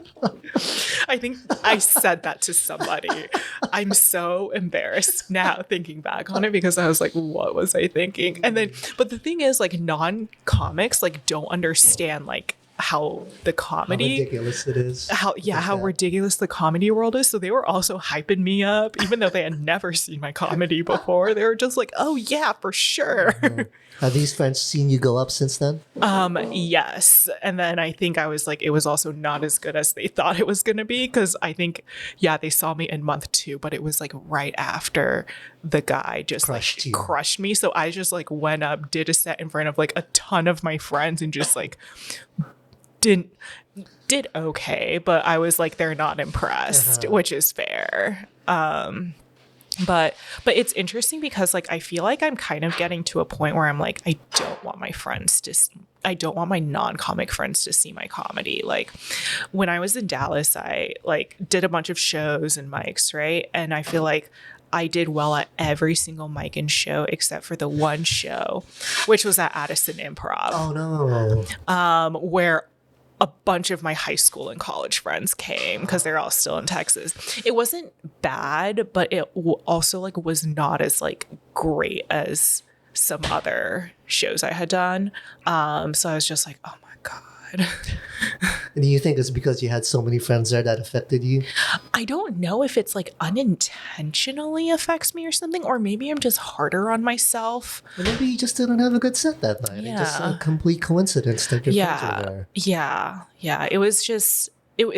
I think I said that to somebody. I'm so embarrassed now thinking back on it because I was like, what was I thinking? And then, but the thing is, like, non-comics like don't understand like how the comedy, How ridiculous it is. how ridiculous the comedy world is. So they were also hyping me up, even though they had never seen my comedy before. They were just like, oh yeah, for sure. Have these friends seen you go up since then? Yes. And then I think I was like, it was also not as good as they thought it was going to be. Cause I think, yeah, they saw me in month 2, but it was like right after the guy just Crushed you. crushed me. So I just like went up, did a set in front of like a ton of my friends and just like did okay. But I was like, they're not impressed, which is fair. But it's interesting because like I feel like I'm kind of getting to a point where I'm like, I don't want my non-comic friends to see my comedy. Like when I was in Dallas, I like did a bunch of shows and mics, right? And I feel like I did well at every single mic and show except for the one show, which was at Addison Improv. Oh no. Where a bunch of my high school and college friends came because they're all still in Texas. It wasn't bad, but it also like was not as like great as some other shows I had done. So I was just like, oh my God, bad. And do you think it's because you had so many friends there that affected you? I don't know if it's like unintentionally affects me or something, or maybe I'm just harder on myself. Or maybe you just didn't have a good set that night. Yeah. It's just a complete coincidence that your friends were there. Yeah. It was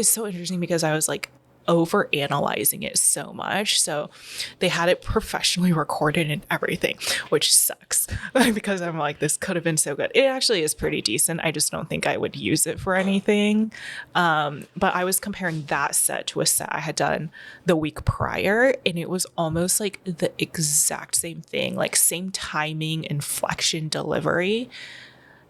so interesting because I was like over analyzing it so much. So they had it professionally recorded and everything, which sucks because I'm like, this could have been so good. It actually is pretty decent. I just don't think I would use it for anything. But I was comparing that set to a set I had done the week prior, and it was almost like the exact same thing, like same timing, inflection, delivery.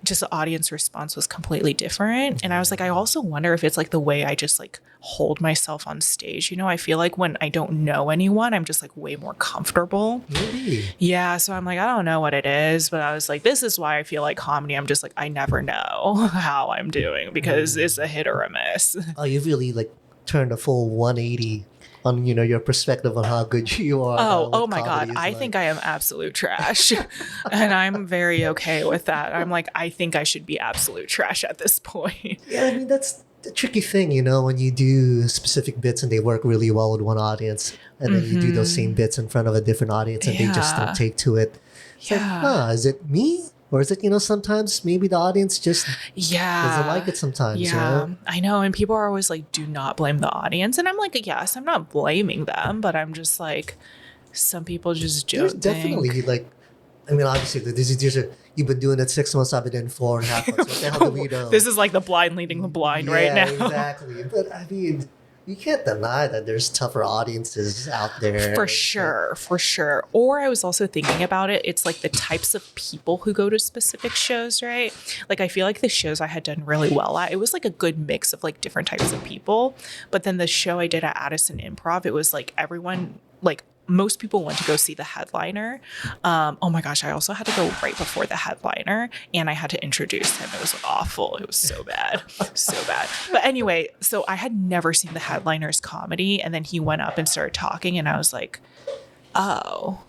Just the audience response was completely different. And I was like, I also wonder if it's like the way I just like hold myself on stage. You know, I feel like when I don't know anyone, I'm just like way more comfortable. Really? Yeah. So I'm like, I don't know what it is, but I was like, this is why I feel like comedy. I'm just like, I never know how I'm doing because it's a hit or a miss. Oh, you really like turned a full 180 on, you know, your perspective on how good you are. Oh my God. I think I am absolute trash. And I'm very okay with that. I'm like, I think I should be absolute trash at this point. Yeah, I mean, that's the tricky thing, you know, when you do specific bits and they work really well with one audience, and then you do those same bits in front of a different audience and they just don't take to it. It's like, is it me? Or is it, you know, sometimes maybe the audience just doesn't like it sometimes. Yeah, you know? I know. And people are always like, do not blame the audience. And I'm like, yes, I'm not blaming them, but I'm just like, some people just don't There's definitely like, I mean, obviously, you've been doing it 6 months, I've been doing 4.5 months. What the hell do we know? This is like the blind leading the blind right now. Exactly. But I mean, you can't deny that there's tougher audiences out there. For sure. Or I was also thinking about it. It's like the types of people who go to specific shows, right? Like I feel like the shows I had done really well at, it was like a good mix of like different types of people. But then the show I did at Addison Improv, it was like everyone, like most people went to go see the headliner. Oh my gosh, I also had to go right before the headliner and I had to introduce him. It was awful. It was so bad. So bad. But anyway, so I had never seen the headliner's comedy, and then he went up and started talking and I was like, oh,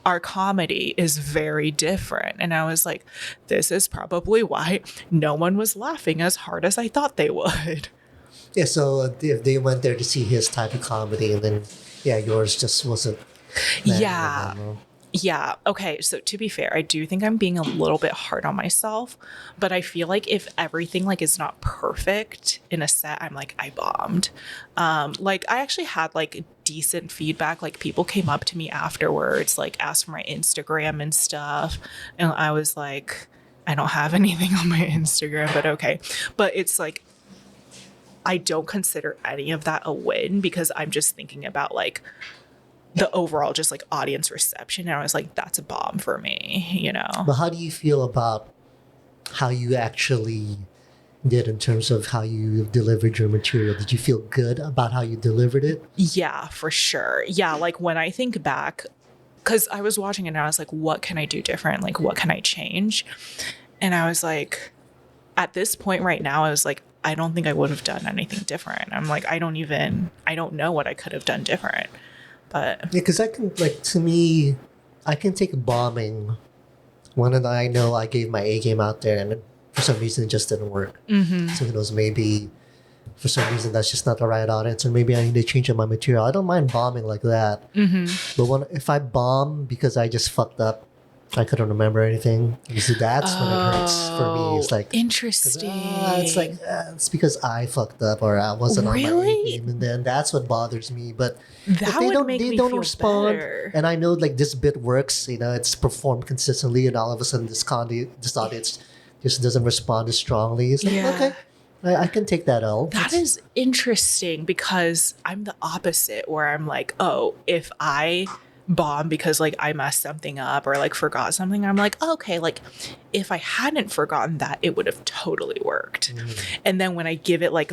our comedy is very different. And I was like, this is probably why no one was laughing as hard as I thought they would. Yeah, so if they went there to see his type of comedy and then, yours just wasn't. Yeah. Okay. So to be fair, I do think I'm being a little bit hard on myself, but I feel like if everything like is not perfect in a set, I'm like, I bombed. Like I actually had like decent feedback. Like people came up to me afterwards, like asked for my Instagram and stuff. And I was like, I don't have anything on my Instagram, but okay. But it's like, I don't consider any of that a win because I'm just thinking about like the overall just like audience reception. And I was like, that's a bomb for me, you know? But how do you feel about how you actually did in terms of how you delivered your material? Did you feel good about how you delivered it? Yeah, for sure. Yeah, like when I think back, because I was watching it and I was like, what can I do different? Like, what can I change? And I was like, at this point right now, I was like, I don't think I would have done anything different. I'm like, I don't know what I could have done different. But yeah, because I can, like, to me, I can take bombing when I know I gave my A game out there and for some reason it just didn't work. So who knows, maybe for some reason that's just not the right audience, or maybe I need to change up my material. I don't mind bombing like that. But if I bomb because I just fucked up, I couldn't remember anything, so that's when it hurts for me. It's like, interesting. It's like, it's because I fucked up or I wasn't on my A game, and then that's what bothers me. But that if they would don't, make they me don't feel respond, better. and I know like this bit works, you know, it's performed consistently, and all of a sudden this audience just doesn't respond as strongly. It's like, okay, I can take that L. That is interesting because I'm the opposite, where I'm like, oh, if I bomb because like I messed something up or like forgot something, I'm like, okay, like if I hadn't forgotten that, it would have totally worked. And then when I give it like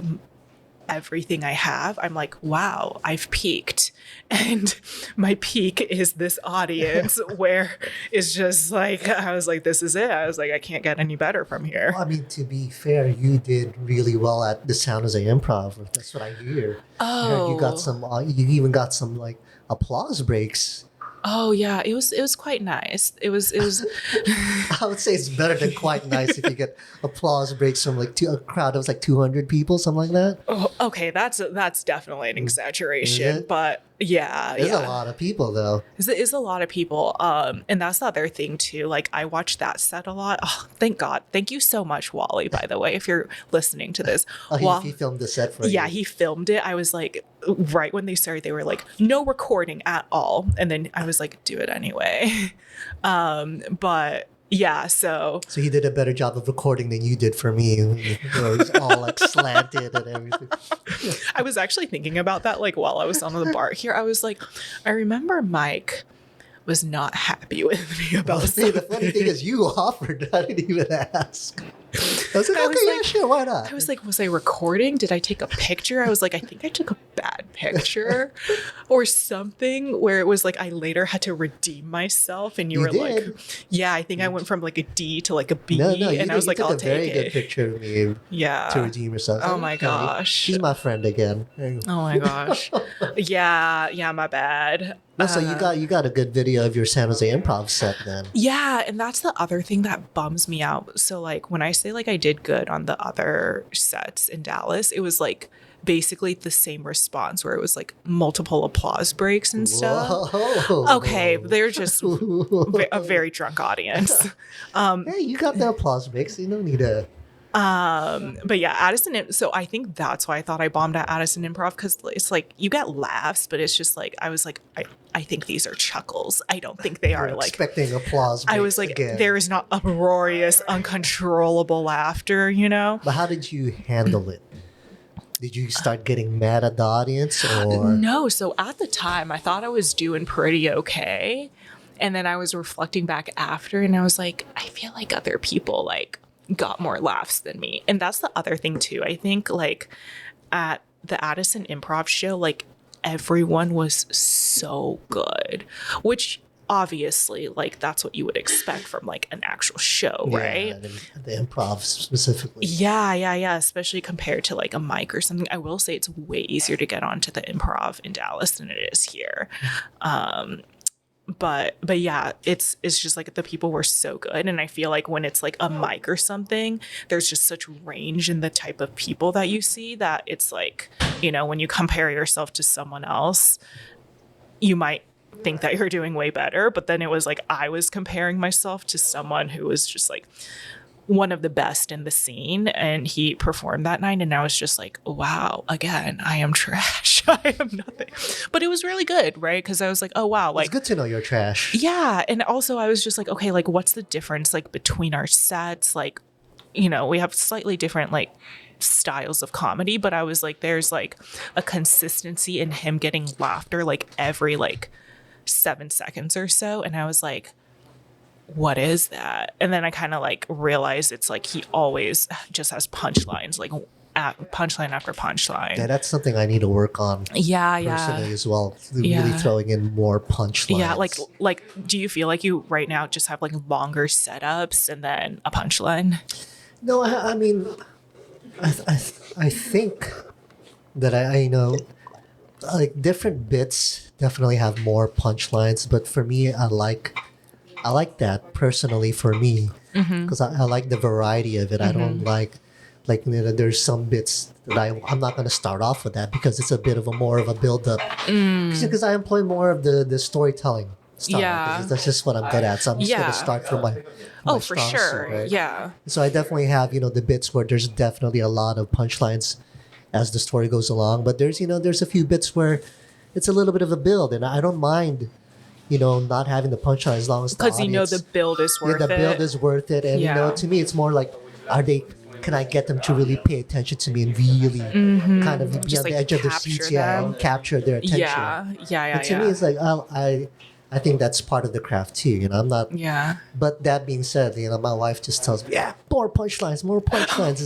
everything I have, I'm like, wow, I've peaked. And my peak is this audience where it's just like, I was like, this is it. I was like, I can't get any better from here. Well, I mean, to be fair, you did really well at the Sound as a Improv. That's what I hear. Oh. You got some, you even got some like applause breaks Oh yeah, it was quite nice. It was I would say it's better than quite nice if you get applause breaks from like a crowd that was like 200 people, something like that. oh, okay, that's definitely an Is exaggeration, it? but yeah, There's a yeah. lot of people though. Is a lot of people. And that's the other thing too. Like I watch that set a lot. Oh, thank God. Thank you so much, Wally, by the way, if you're listening to this. Oh, Well, he filmed the set for yeah, you. he filmed it. I was like, right when they started, they were like, no recording at all. And then I was like, do it anyway. But yeah, so So he did a better job of recording than you did for me. It was all like slanted and everything. I was actually thinking about that like while I was on the bar here. I was like, I remember Mike was not happy with me about See, the something. funny thing is you offered. I didn't even ask. I was like, I okay, was yeah, like- sure, why not? I was like, was I recording? Did I take a picture? I was like, I think I took a bad picture or something where it was like I later had to redeem myself and you You were like, did. yeah, I think I went from like a D to like a B. No, you, and did, I was you like, took I'll a very take good it. picture of me Yeah. to redeem yourself. Oh my Okay, gosh. she's my friend again. There you go. Oh my gosh. Yeah, my bad. No, so you got a good video of your San Jose Improv set then. Yeah, and that's the other thing that bums me out. So like when I say like I did good on the other sets in Dallas, it was like basically the same response where it was like multiple applause breaks and stuff. Whoa. Okay, they're just a very drunk audience. Hey, you got the applause breaks. You don't need a. But yeah, so I think that's why I thought I bombed at Addison Improv, because it's like you get laughs, but it's just like I was like, I think these are chuckles. I don't think they are You're like expecting applause breaks I was like, again. there is not uproarious, uncontrollable laughter, you know? But how did you handle it? Did you start getting mad at the audience or? No. So at the time, I thought I was doing pretty okay. And then I was reflecting back after and I was like, I feel like other people like got more laughs than me. And that's the other thing too. I think like at the Addison Improv show, like everyone was so good, which obviously like that's what you would expect from like an actual show, right? Yeah, the improv specifically. Yeah. Especially compared to like a mic or something. I will say it's way easier to get onto the Improv in Dallas than it is here. But yeah, it's just like the people were so good, and I feel like when it's like a mic or something, there's just such range in the type of people that you see that it's like, you know, when you compare yourself to someone else, you might think that you're doing way better, but then it was like I was comparing myself to someone who was just like one of the best in the scene, and he performed that night and I was just like, wow, again, I am trash. I am nothing. But it was really good, right? Because I was like, oh wow, like It's good to know you're trash. yeah. And also I was just like, okay, like what's the difference like between our sets? Like, you know, we have slightly different like styles of comedy, but I was like, there's like a consistency in him getting laughter like every like 7 seconds or so. And I was like, what is that? And then I kind of like realized it's like he always just has punchlines, like punchline after punchline. Yeah, that's something I need to work on Yeah. personally as well. Really Yeah. throwing in more punchlines. Yeah, like do you feel like you right now just have like longer setups and then a punchline? No, I mean, I think that I know, like different bits definitely have more punchlines, but for me, I like that personally for me because I like the variety of it. I don't like you know, there's some bits that I'm not going to start off with that because it's a bit of a more of a build up because I employ more of the storytelling style. Yeah. 'Cause that's just what I'm good at. So I'm just going Yeah. to start from my Oh, for strong sure. suit, right? Yeah. So I definitely have, you know, the bits where there's definitely a lot of punchlines as the story goes along. But there's, you know, there's a few bits where it's a little bit of a build. And I don't mind, you know, not having the punchline as long as the Because you know audience- the build is worth the build it. is worth it. And, you know, Yeah. to me, it's more like, can I get them to really pay attention to me and really kind of be Just, on the like, edge of their capture seats, them. and capture their attention. Yeah. And to me, it's like, I think that's part of the craft too. You know, I'm not. Yeah. But that being said, you know, my wife just tells me, "Yeah, more punchlines, more punchlines."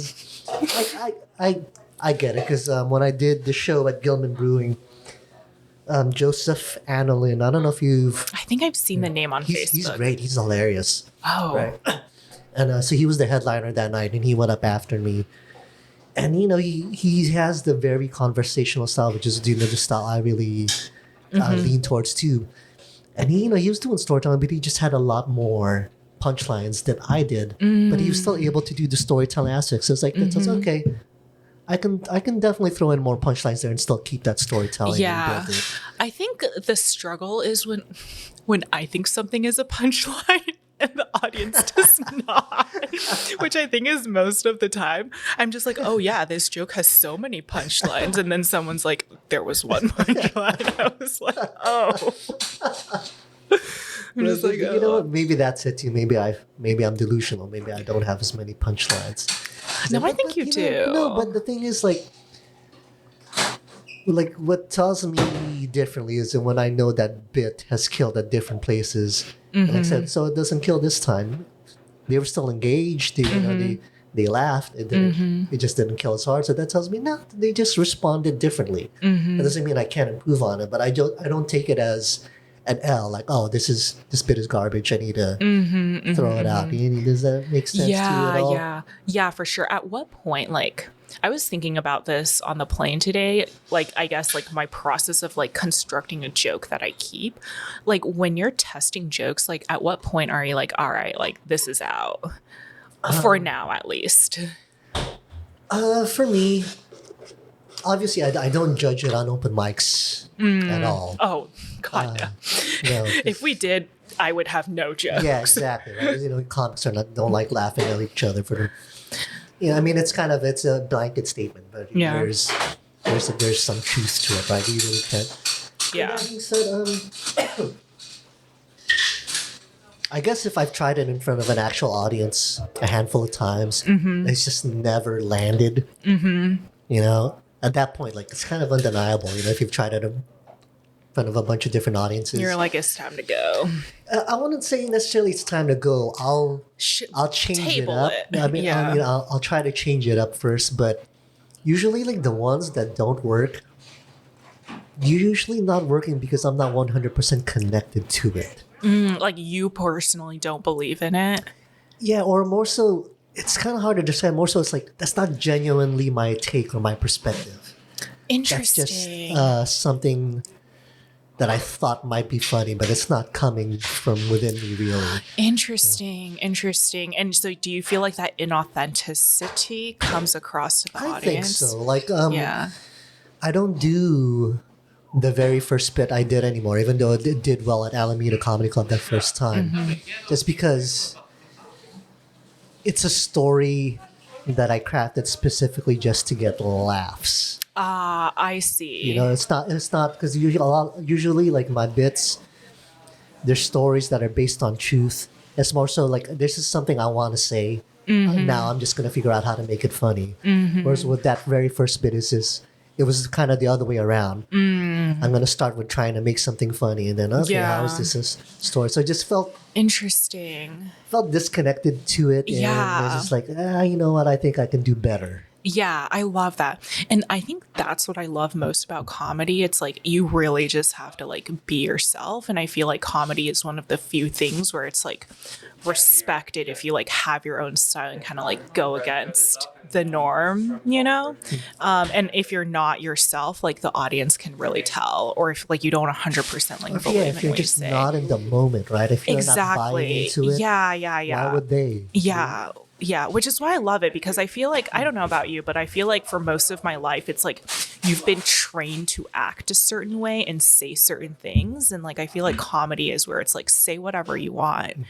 It's like I get it because when I did the show at Gilman Brewing, Joseph Annalyn, I don't know if you've. I think I've seen the name on Facebook. He's great. He's hilarious. Oh. Right. And so he was the headliner that night, and he went up after me. And you know, he has the very conversational style, which is, you know, the style I really lean towards too. And he was doing storytelling, but he just had a lot more punchlines than I did. But he was still able to do the storytelling aspects. So it's like, it's okay. I can definitely throw in more punchlines there and still keep that storytelling. Yeah. And build it. I think the struggle is when I think something is a punchline and the audience does not, which I think is most of the time. I'm just like, oh yeah, this joke has so many punchlines. And then someone's like, there was one punchline. I was like, oh. I'm just like, you know what? Maybe that's it too. Maybe I'm delusional. Maybe I don't have as many punchlines. No, I think you do. No, but the thing is, like what tells me differently is that when I know that bit has killed at different places, and I said, so it doesn't kill this time. They were still engaged. They laughed. It just didn't kill as hard. So that tells me no, they just responded differently. It doesn't mean I can't improve on it, but I don't take it as an L. Like, oh, this bit is garbage. I need to throw it out. Does that make sense to you at all? Yeah, for sure. At what point, like, I was thinking about this on the plane today, like, I guess, like, my process of, like, constructing a joke that I keep. Like, when you're testing jokes, like, at what point are you like, all right, like, this is out? For now, at least. For me, obviously, I don't judge it on open mics at all. Oh, God, no. No, If we did, I would have no jokes. yeah, exactly. Right? Comics don't like laughing at each other for the. I mean, it's a blanket statement, but there's some truth to it, right? You really can't. Yeah. That being said, I guess if I've tried it in front of an actual audience a handful of times, it's just never landed. At that point, like, it's kind of undeniable. If you've tried it in front of a bunch of different audiences, You're like, it's time to go. I wouldn't say necessarily it's time to go. I'll change it up. I'll try to change it up first, but usually, like, the ones that don't work, usually not working because I'm not 100% connected to it. Like, you personally don't believe in it? Yeah, or more so, it's kind of hard to describe. More so, it's like, that's not genuinely my take or my perspective. Interesting. That's just something that I thought might be funny, but it's not coming from within me, really. Interesting. And so do you feel like that inauthenticity comes across to the audience? I think so. Like, Yeah. I don't do the very first bit I did anymore, even though it did well at Alameda Comedy Club that first time. Just because it's a story that I crafted specifically just to get laughs. I see. It's not because usually like my bits, they're stories that are based on truth. It's more so like, this is something I want to say. Now I'm just gonna figure out how to make it funny. Whereas with that very first bit it was kind of the other way around. I'm gonna start with trying to make something funny, and then how is this a story? So it just felt interesting. Felt disconnected to it. And it was just like, you know what? I think I can do better. Yeah, I love that. And I think that's what I love most about comedy. It's like, you really just have to, like, be yourself. And I feel like comedy is one of the few things where it's, like, respected if you, like, have your own style and kind of, like, go against the norm, and if you're not yourself, like, the audience can really tell, or if, like, you don't 100% like believe in if you're what you just say. not in the moment, right? If you're not buying into it, why would they? Yeah, which is why I love it, because I feel like, I don't know about you, but I feel like for most of my life, it's like you've been trained to act a certain way and say certain things. And, like, I feel like comedy is where it's like, say whatever you want,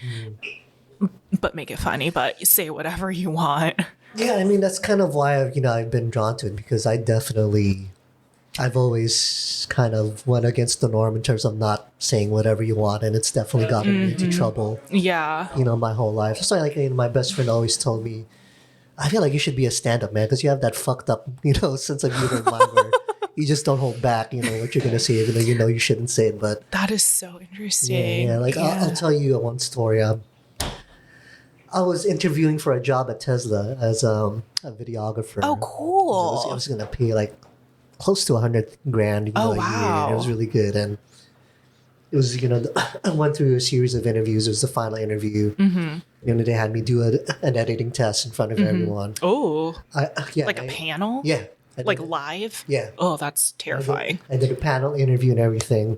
but make it funny, but say whatever you want. Yeah, I mean, that's kind of why I've been drawn to it, because I've always kind of went against the norm in terms of not saying whatever you want, and it's definitely gotten me into trouble. Yeah. My whole life. So like, my best friend always told me, I feel like you should be a stand-up man because you have that fucked up, sense of humor in mind where you just don't hold back, what you're gonna say, even though you shouldn't say it. But that is so interesting. Yeah. I'll tell you one story. I was interviewing for a job at Tesla as a videographer. Oh, cool. I was gonna pay like close to $100,000 a year. And it was really good. And it was, I went through a series of interviews. It was the final interview. They had me do an editing test in front of everyone. Oh, yeah. Like a panel? Yeah. Like live? Yeah. Oh, that's terrifying. I did a panel interview and everything.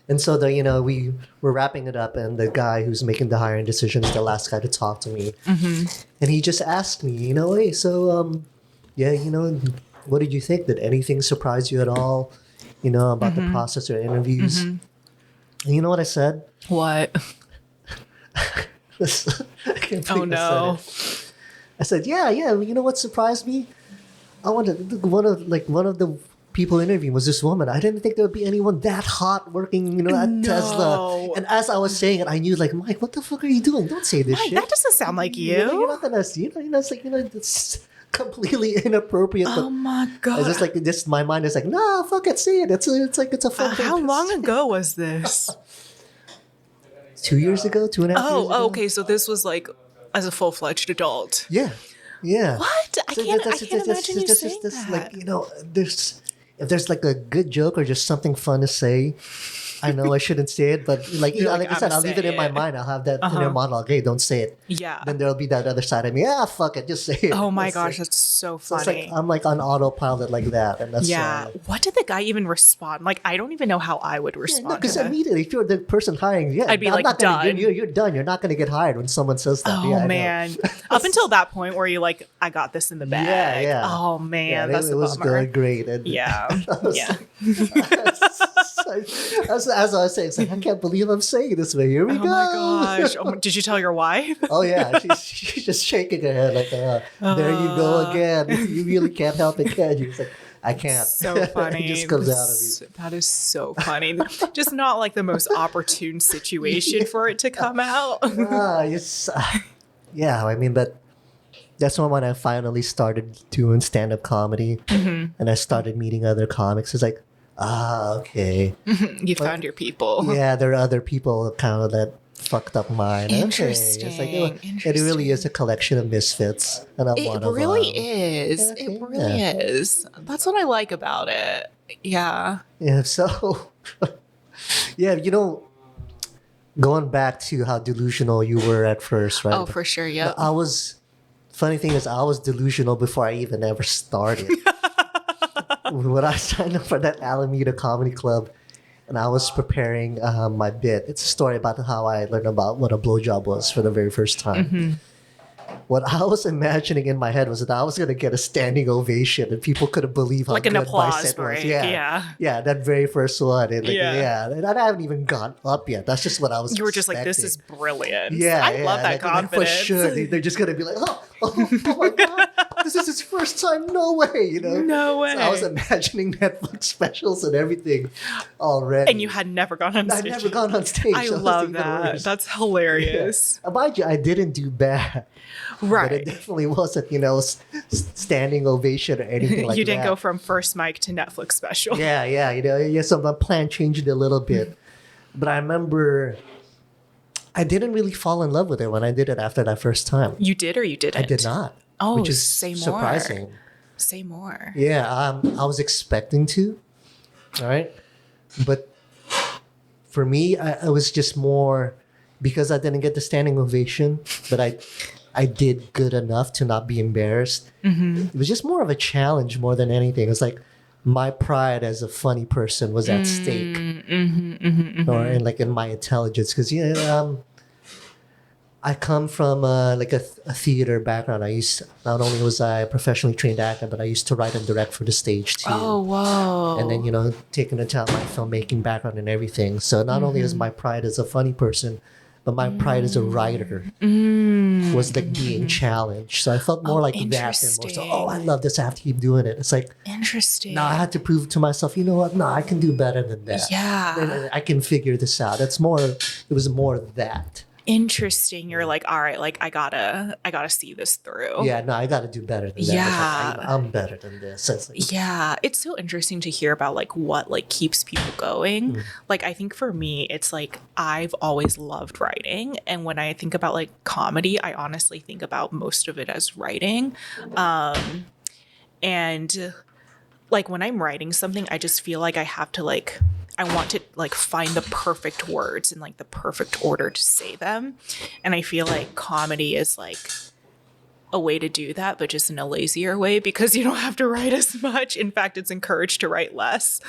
And so we were wrapping it up, and the guy who's making the hiring decision is the last guy to talk to me. And he just asked me, hey, so yeah, what did you think? Did anything surprise you at all? About the process or interviews? And you know what I said? What? I can't Oh believe no. I said, yeah. You know what surprised me? I wanted one of the people interviewing was this woman. I didn't think there would be anyone that hot working, at Tesla. And as I was saying it, I knew, like, Mike, what the fuck are you doing? Don't say this Mike, shit. that doesn't sound like you. You're not gonna, it's like, it's completely inappropriate. Oh my god. It's just like this. My mind is like, nah, fuck it, say it. It's a fun thing. How long ago was this? 2 years ago, 2.5 years ago. Oh, okay. So this was like as a full-fledged adult. Yeah. What? I can't imagine you saying that. Like, if there's like a good joke or just something fun to say, I know I shouldn't say it, but like I said, I'll leave it in my mind. I'll have that inner monologue. Hey, don't say it. Yeah. Then there'll be that other side of me. Fuck it, just say it. Oh my gosh, that's so funny. So it's like I'm like on autopilot like that, and that's What did the guy even respond? Like, I don't even know how I would respond. Because immediately, if you're the person hiring, I'd be like, done. You're done. You're not going to get hired when someone says that. Oh man! Up until that point, where you like, I got this in the bag. Yeah. Oh man, that's it a was bummer. great. And Yeah. As I was saying, it's like, I can't believe I'm saying this, but here we go. Oh my gosh! Did you tell your wife? Oh yeah, she's just shaking her head like, there you go again. You really can't help it, can you? It's like, I can't. So funny. It just comes out of me. That is so funny. Just not like the most opportune situation for it to come out. Yeah, I mean, but that's when I finally started doing stand-up comedy, and I started meeting other comics. It's like, okay. You found your people. Yeah, there are other people kind of that fucked up mine. Interesting. Okay. It's like, it really is a collection of misfits, and I'm one of them. It really is. Yeah, It really is. That's what I like about it. Yeah. Yeah. So, yeah, going back to how delusional you were at first, right? Oh, for sure. Yeah. Funny thing is, I was delusional before I even ever started. When I signed up for that Alameda Comedy Club, and I was preparing my bit. It's a story about how I learned about what a blowjob was for the very first time. What I was imagining in my head was that I was going to get a standing ovation, and people couldn't believe how like good an my applause set break. was. Yeah. That very first one. And and I haven't even gone up yet. That's just what I was. You were just like, this expecting. is brilliant. Yeah, I love that confidence. For sure, they're just gonna be like, oh my god, this is his first time. No way, No way. So I was imagining Netflix specials and everything already. And you had never gone on stage. I'd never gone on stage. I so love even that. worse. That's hilarious. Yeah. Mind you, I didn't do bad. Right. But it definitely wasn't, standing ovation or anything like that. You didn't go from first mic to Netflix special. Yeah. So my plan changed a little bit. But I remember I didn't really fall in love with it when I did it after that first time. You did or you didn't? I did not. Oh, which is say more. surprising. Say more. Yeah, I was expecting to. All right. But for me, I was just more because I didn't get the standing ovation, but I did good enough to not be embarrassed. It was just more of a challenge more than anything. It's like my pride as a funny person was at stake, or in my intelligence, because I come from a theater background. Not only was I a professionally trained actor, but I used to write and direct for the stage too. Oh, whoa. And then taking into account my filmmaking background and everything. So not only is my pride as a funny person, but my pride as a writer was being challenged. So I felt more like that than more so, I love this, I have to keep doing it. It's like, interesting. no, I had to prove to myself, you know what? No, I can do better than that. Yeah. And I can figure this out. It was more that. Interesting. You're like, all right, like I gotta see this through. Yeah, no, I gotta do better than that. Yeah. Like, I'm better than this. So it's like, yeah, it's so interesting to hear about what keeps people going. Like, I think for me, it's like I've always loved writing, and when I think about comedy, I honestly think about most of it as writing. And when I'm writing something, I just feel like I have to I want to find the perfect words and the perfect order to say them. And I feel like comedy is a way to do that, but just in a lazier way because you don't have to write as much. In fact, it's encouraged to write less.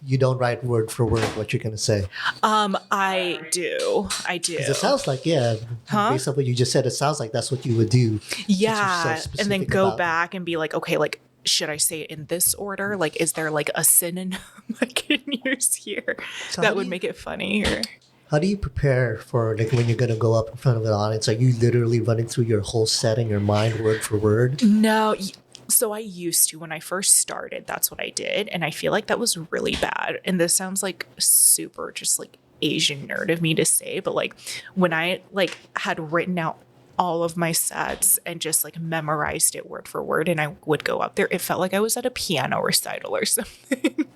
You don't write word for word what you're going to say. I do. 'Cause it sounds like, based on what you just said, it sounds like that's what you would do. Yeah. So And then go about back and be like, okay, like, should I say it in this order? Like, is there like a synonym I can use here that would make it funnier? How do you prepare for like when you're going to go up in front of an audience? Are you literally running through your whole set in your mind word for word? No. So I used to when I first started. That's what I did. And I feel like that was really bad. And this sounds like super just like Asian nerd of me to say. But like when I like had written out all of my sets and just like memorized it word for word and I would go up there, it felt like I was at a piano recital or something.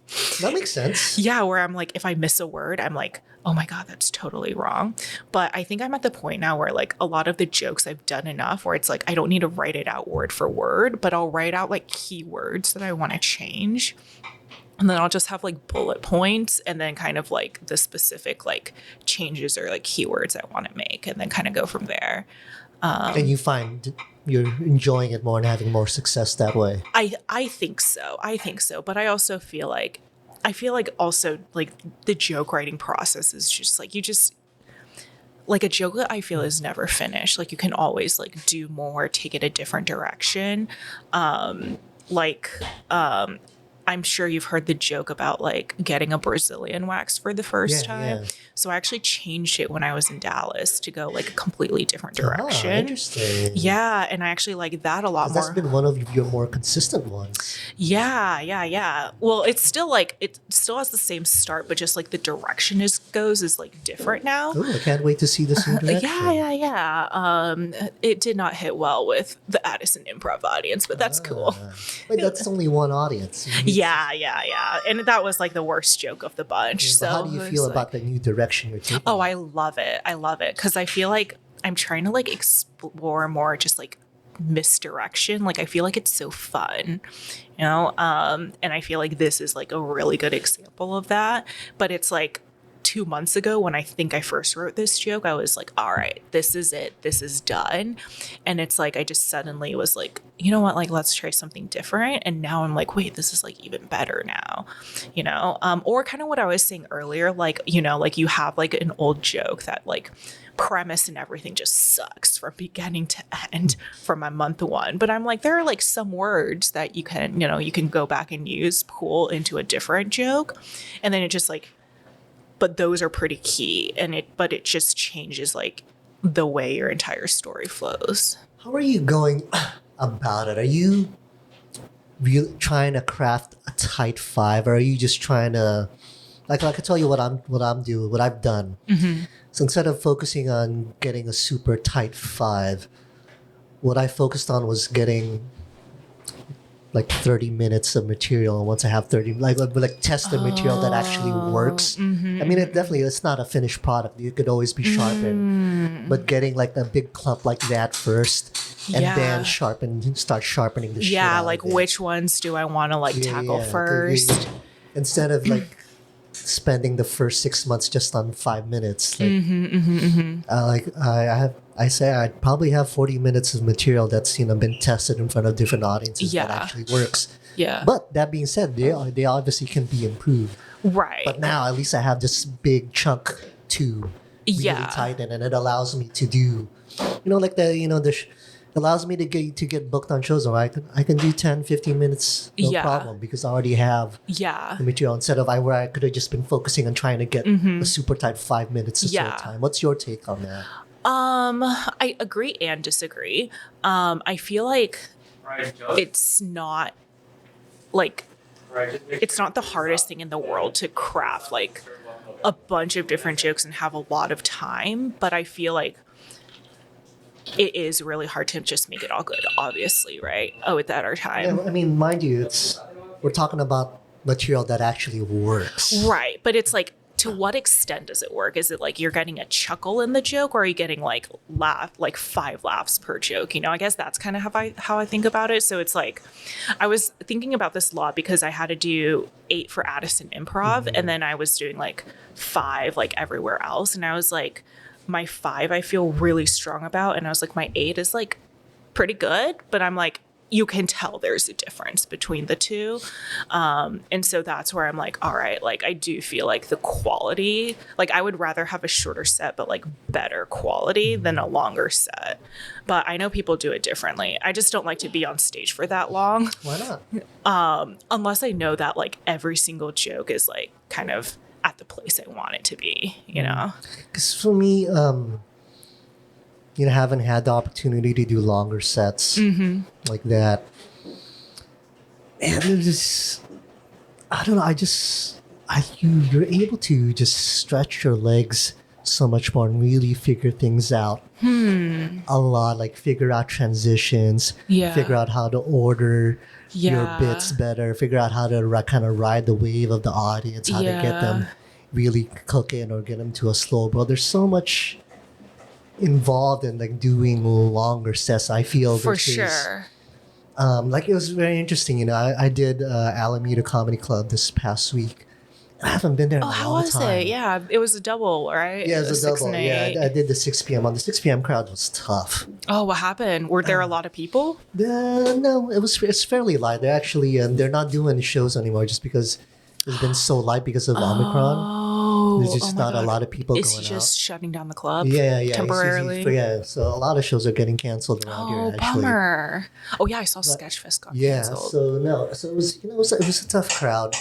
That makes sense. Yeah, where I'm like, if I miss a word, I'm like, oh my God, that's totally wrong. But I think I'm at the point now where like a lot of the jokes I've done enough where it's like, I don't need to write it out word for word, but I'll write out like keywords that I want to change. And then I'll just have like bullet points and then kind of like the specific like changes or like keywords I want to make and then kind of go from there. And you find you're enjoying it more and having more success that way. I think so. But I also feel like also like the joke writing process is just like you just like a joke that I feel is never finished. Like you can always like do more, take it a different direction. I'm sure you've heard the joke about like getting a Brazilian wax for the first time. Yeah. So I actually changed it when I was in Dallas to go like a completely different direction. Interesting. Yeah. And I actually like that a lot more. That's been one of your more consistent ones. Yeah. Well, it still has the same start, but just like the direction is like different now. Oh, I can't wait to see this new direction. Yeah. It did not hit well with the Addison Improv audience, but that's cool. Wait, that's only one audience. Yeah. And that was like the worst joke of the bunch. Yeah, so how do you feel about the new direction you're taking? Oh, I love it. Because I feel like I'm trying to like explore more just like misdirection. Like I feel like it's so fun, you know? And I feel like this is like a really good example of that. But it's like 2 months ago when I think I first wrote this joke, I was like, all right, this is it. This is done. And it's like, I just suddenly was like, you know what? Like, let's try something different. And now I'm like, wait, this is like even better now, you know? Or kind of what I was saying earlier, like, you know, like you have like an old joke that like premise and everything just sucks from beginning to end from my month one. But I'm like, there are like some words that you can go back and use, pull into a different joke. And then it just like, but those are pretty key. But it just changes like the way your entire story flows. How are you going about it? Are you really trying to craft a tight five, or are you just trying to like I can tell you what I'm doing, what I've done. Mm-hmm. So instead of focusing on getting a super tight five, what I focused on was getting like 30 minutes of material. And once I have 30, like test the material that actually works. Mm-hmm. I mean, it's not a finished product. You could always be sharpened, but getting like a big clump like that first and then start sharpening the shit out like of it. which ones do I want to like tackle first? Instead of like spending the first 6 months just on 5 minutes. Like, I say I'd probably have 40 minutes of material that's been tested in front of different audiences that actually works. Yeah. But that being said, they obviously can be improved. Right. But now at least I have this big chunk to really tighten, and it allows me to do, allows me to get booked on shows, or I can do 10, 15 minutes, no problem, because I already have the material instead of where I could have just been focusing on trying to get a super tight 5 minutes of time. What's your take on that? I agree and disagree. I feel like it's not the hardest thing in the world to craft like a bunch of different jokes and have a lot of time, but I feel like it is really hard to just make it all good, obviously, right? At our time. Yeah, I mean, mind you, we're talking about material that actually works. Right, but it's like, to what extent does it work? Is it like you're getting a chuckle in the joke, or are you getting like 5 laughs per joke? I guess that's kind of how I think about it. So it's like, I was thinking about this a lot because I had to do 8 for Addison Improv, and then I was doing like 5 like everywhere else, and I was like, my 5 I feel really strong about, and I was like, my 8 is like pretty good, but I'm like, you can tell there's a difference between the two. And so that's where I'm like, all right, like I do feel like the quality, like I would rather have a shorter set, but like better quality than a longer set. But I know people do it differently. I just don't like to be on stage for that long. Why not? Unless I know that like every single joke is like kind of at the place I want it to be, you know? Because for me, haven't had the opportunity to do longer sets like that. And it just, I don't know, you're able to just stretch your legs so much more and really figure things out a lot, like figure out transitions, figure out how to order your bits better, figure out how to kind of ride the wave of the audience, how to get them really cook in or get them to a slow roll. There's so much involved in like doing longer sets, I feel. For sure. Like it was very interesting, I did Alameda Comedy Club this past week. I haven't been there in a long time. How was it? Yeah, it was a double, right? Yeah, it was a double. Yeah, I did the 6 p.m. On the 6 p.m. crowd was tough. Oh, what happened? Were there a lot of people? No, it's fairly light. They're actually they're not doing shows anymore just because it's been so light because of Omicron. There's just not a lot of people going out. Is he just shutting down the club? Yeah. Temporarily? So a lot of shows are getting canceled around here, actually. Bummer. Oh, yeah, I saw Sketchfest got canceled. So it was, it was a tough crowd.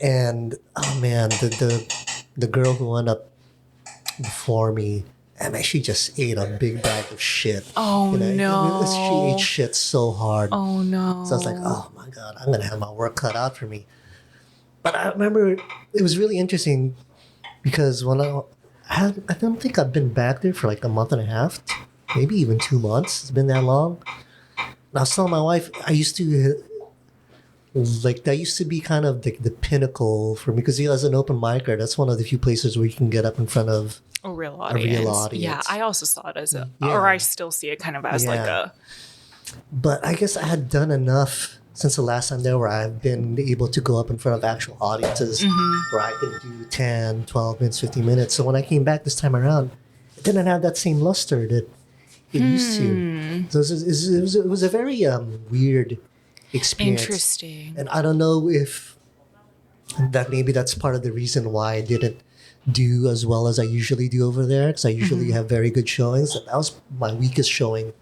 And, oh man, the girl who went up before me, I mean, she just ate a big bag of shit. Oh, no. She ate shit so hard. Oh, no. So I was like, oh my God, I'm going to have my work cut out for me. But I remember it was really interesting because when I don't think I've been back there for like a month and a half, maybe even 2 months. It's been that long. And I was telling my wife, that used to be kind of the pinnacle for me because as an open micer, that's one of the few places where you can get up in front of a real audience. Yeah, I also saw it as or I still see it kind of as like a. But I guess I had done enough since the last time there where I've been able to go up in front of actual audiences where I could do 10, 12 minutes, 15 minutes. So when I came back this time around, it didn't have that same luster that it used to. So it was a very weird experience. Interesting. And I don't know if maybe that's part of the reason why I didn't do as well as I usually do over there because I usually have very good showings. And that was my weakest showing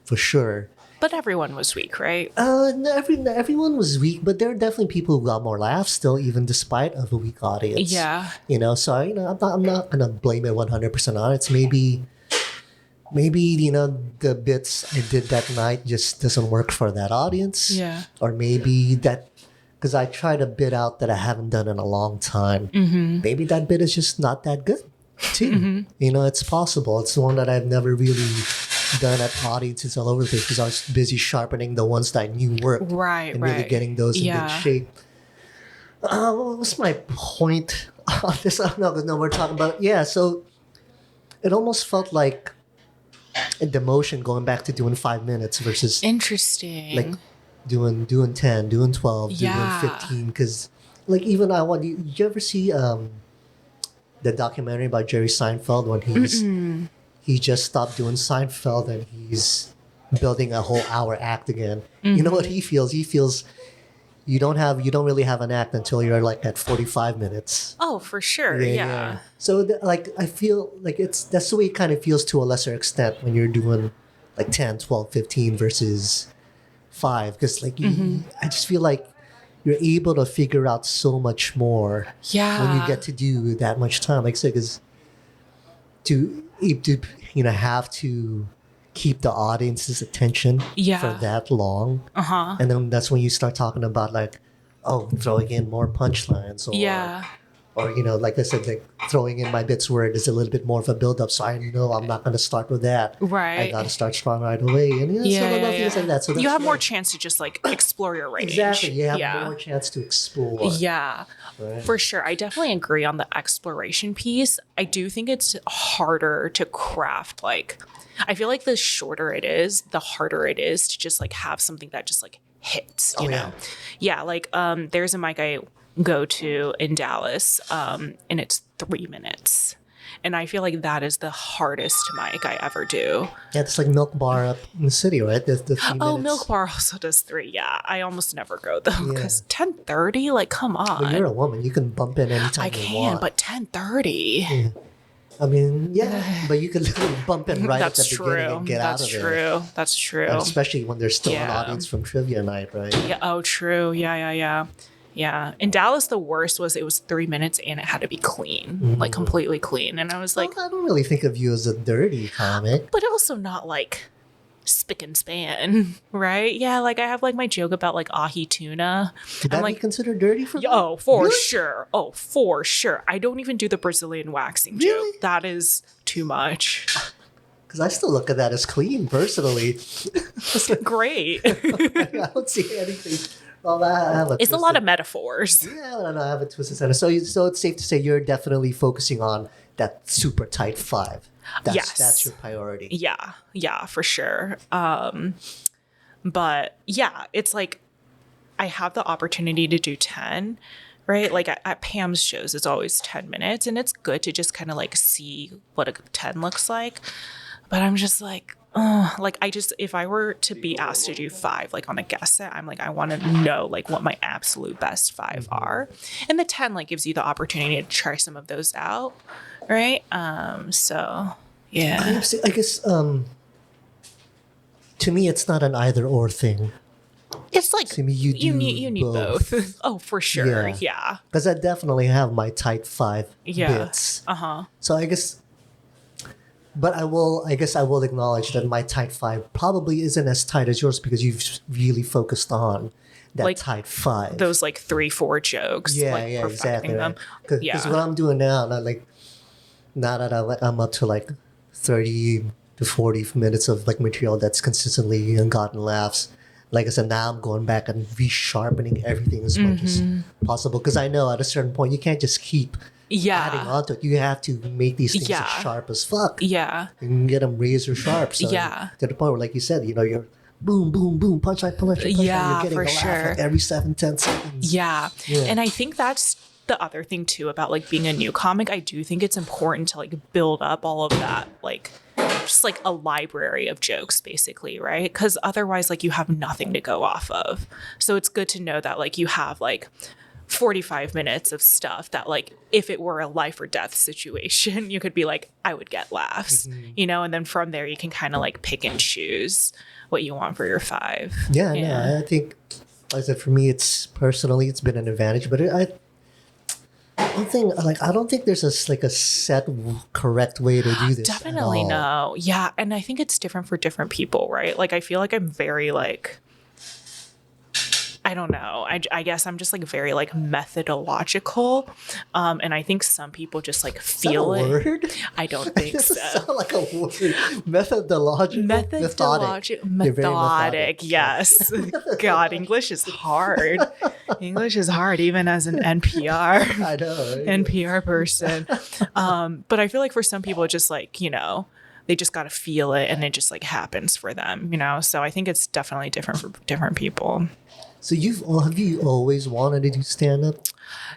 for sure. But everyone was weak, right? No, everyone was weak, but there are definitely people who got more laughs still, even despite of a weak audience. Yeah. So I'm not gonna blame it 100% on it. It's maybe the bits I did that night just doesn't work for that audience. Yeah. Or maybe that because I tried a bit out that I haven't done in a long time. Maybe that bit is just not that good too. It's possible. It's the one that I've never really done at audiences all over the place because I was busy sharpening the ones that I knew worked. Right, and really getting those in good shape. What was my point on this? I don't know. No, we're talking about, so it almost felt like a demotion going back to doing 5 minutes versus interesting. Like doing 10, doing 12, doing 15. Because like even did you ever see the documentary about Jerry Seinfeld when he just stopped doing Seinfeld and he's building a whole hour act again. You know what he feels? He feels you don't really have an act until you're like at 45 minutes. Oh, for sure. Yeah. So I feel like that's the way it kind of feels to a lesser extent when you're doing like 10, 12, 15 versus 5 because like I just feel like you're able to figure out so much more when you get to do that much time. Like I said, because to have to keep the audience's attention for that long. And then that's when you start talking about like, throwing in more punchlines or like I said, like throwing in my bits where there's a little bit more of a build-up. So I know I'm not going to start with that. Right. I got to start strong right away. And things like that. So you have more chance to just like explore your range. Exactly. You have more chance to explore. Yeah. Right. For sure. I definitely agree on the exploration piece. I do think it's harder to craft I feel like the shorter it is, the harder it is to just like have something that just like hits, you know? Yeah. Like there's a mic I go to in Dallas and it's 3 minutes. And I feel like that is the hardest mic I ever do. Yeah, it's like Milk Bar up in the city, right? The 3 Oh, minutes. Milk Bar also does 3. Yeah, I almost never go though Yeah. because 10:30. Like, come on. But you're a woman. You can bump in anytime I you can, want. but 10:30. Yeah. I mean, yeah, but you can literally bump in right at the That's beginning true. and get out That's of there. true. That's true. And especially when there's still an Yeah. audience from trivia night, right? Yeah. Oh, true. Yeah. In Dallas, the worst was it was 3 minutes and it had to be clean, like completely clean. And I was like, Well, I don't really think of you as a dirty comic. but also not like spick and span, right? Yeah. Like I have like my joke about like ahi tuna. Could I'm that like, be considered dirty for them? oh, for Really? sure. Oh, for sure. I don't even do the Brazilian waxing Really? joke. That is too much. Because I still look at that as clean, personally. Great. I don't see anything. Well, I have It's a lot of metaphors. Yeah, I have a twisted center. So it's safe to say you're definitely focusing on that super tight 5. Yes. That's your priority. Yeah, for sure. But yeah, it's like I have the opportunity to do 10, right? Like at Pam's shows, it's always 10 minutes, and it's good to just kind of like see what a 10 looks like. But I'm just like, if I were to be asked to do 5, like on a guest set, I'm like, I want to know like what my absolute best 5 are. And the 10 like gives you the opportunity to try some of those out, right? So yeah. I guess to me, it's not an either or thing. It's like To me, you need both. Oh, for sure. Yeah. Because I definitely have my tight 5 Yeah. bits. Uh-huh. So I guess, but I guess I will acknowledge that my tight 5 probably isn't as tight as yours because you've really focused on that Like, tight 5. Those like 3-4 jokes. Yeah, like yeah, perfecting exactly. them. Because Yeah. what I'm doing now, now that I'm up to like 30 to 40 minutes of like material that's consistently gotten laughs. Like I said, now I'm going back and resharpening everything as much as possible because I know at a certain point you can't just keep adding Yeah. on to it. You have to make these things Yeah. as sharp as fuck. Yeah. You can get them razor sharp. So Yeah. to the point where, like you said, you're boom, boom, boom, punchline, punchline. Yeah, You're getting for a laugh sure. like every 7-10 seconds. Yeah. Yeah. And I think that's the other thing too about like being a new comic. I do think it's important to like build up all of that, like just like a library of jokes basically, right? Because otherwise like you have nothing to go off of. So it's good to know that like you have like 45 minutes of stuff that like if it were a life or death situation, you could be like, I would get laughs, and then from there you can kind of like pick and choose what you want for your 5. Yeah, no, I think, like I said, for me, it's been an advantage, but I don't think there's a set correct way to do this. Definitely at all. no. Yeah. And I think it's different for different people, right? Like, I feel like I'm very like, I don't know. I guess I'm just like very like methodological. And I think some people just like feel Is that a it. word? I don't think It so. doesn't sound like a word. Methodological. Methodic. You're very Methodic. Yes. God, English is hard. English is hard, even as an NPR. I know. Right? NPR person. But I feel like for some people, it's just like, they just got to feel it and it just like happens for them, So I think it's definitely different for different people. So have you always wanted to do stand-up?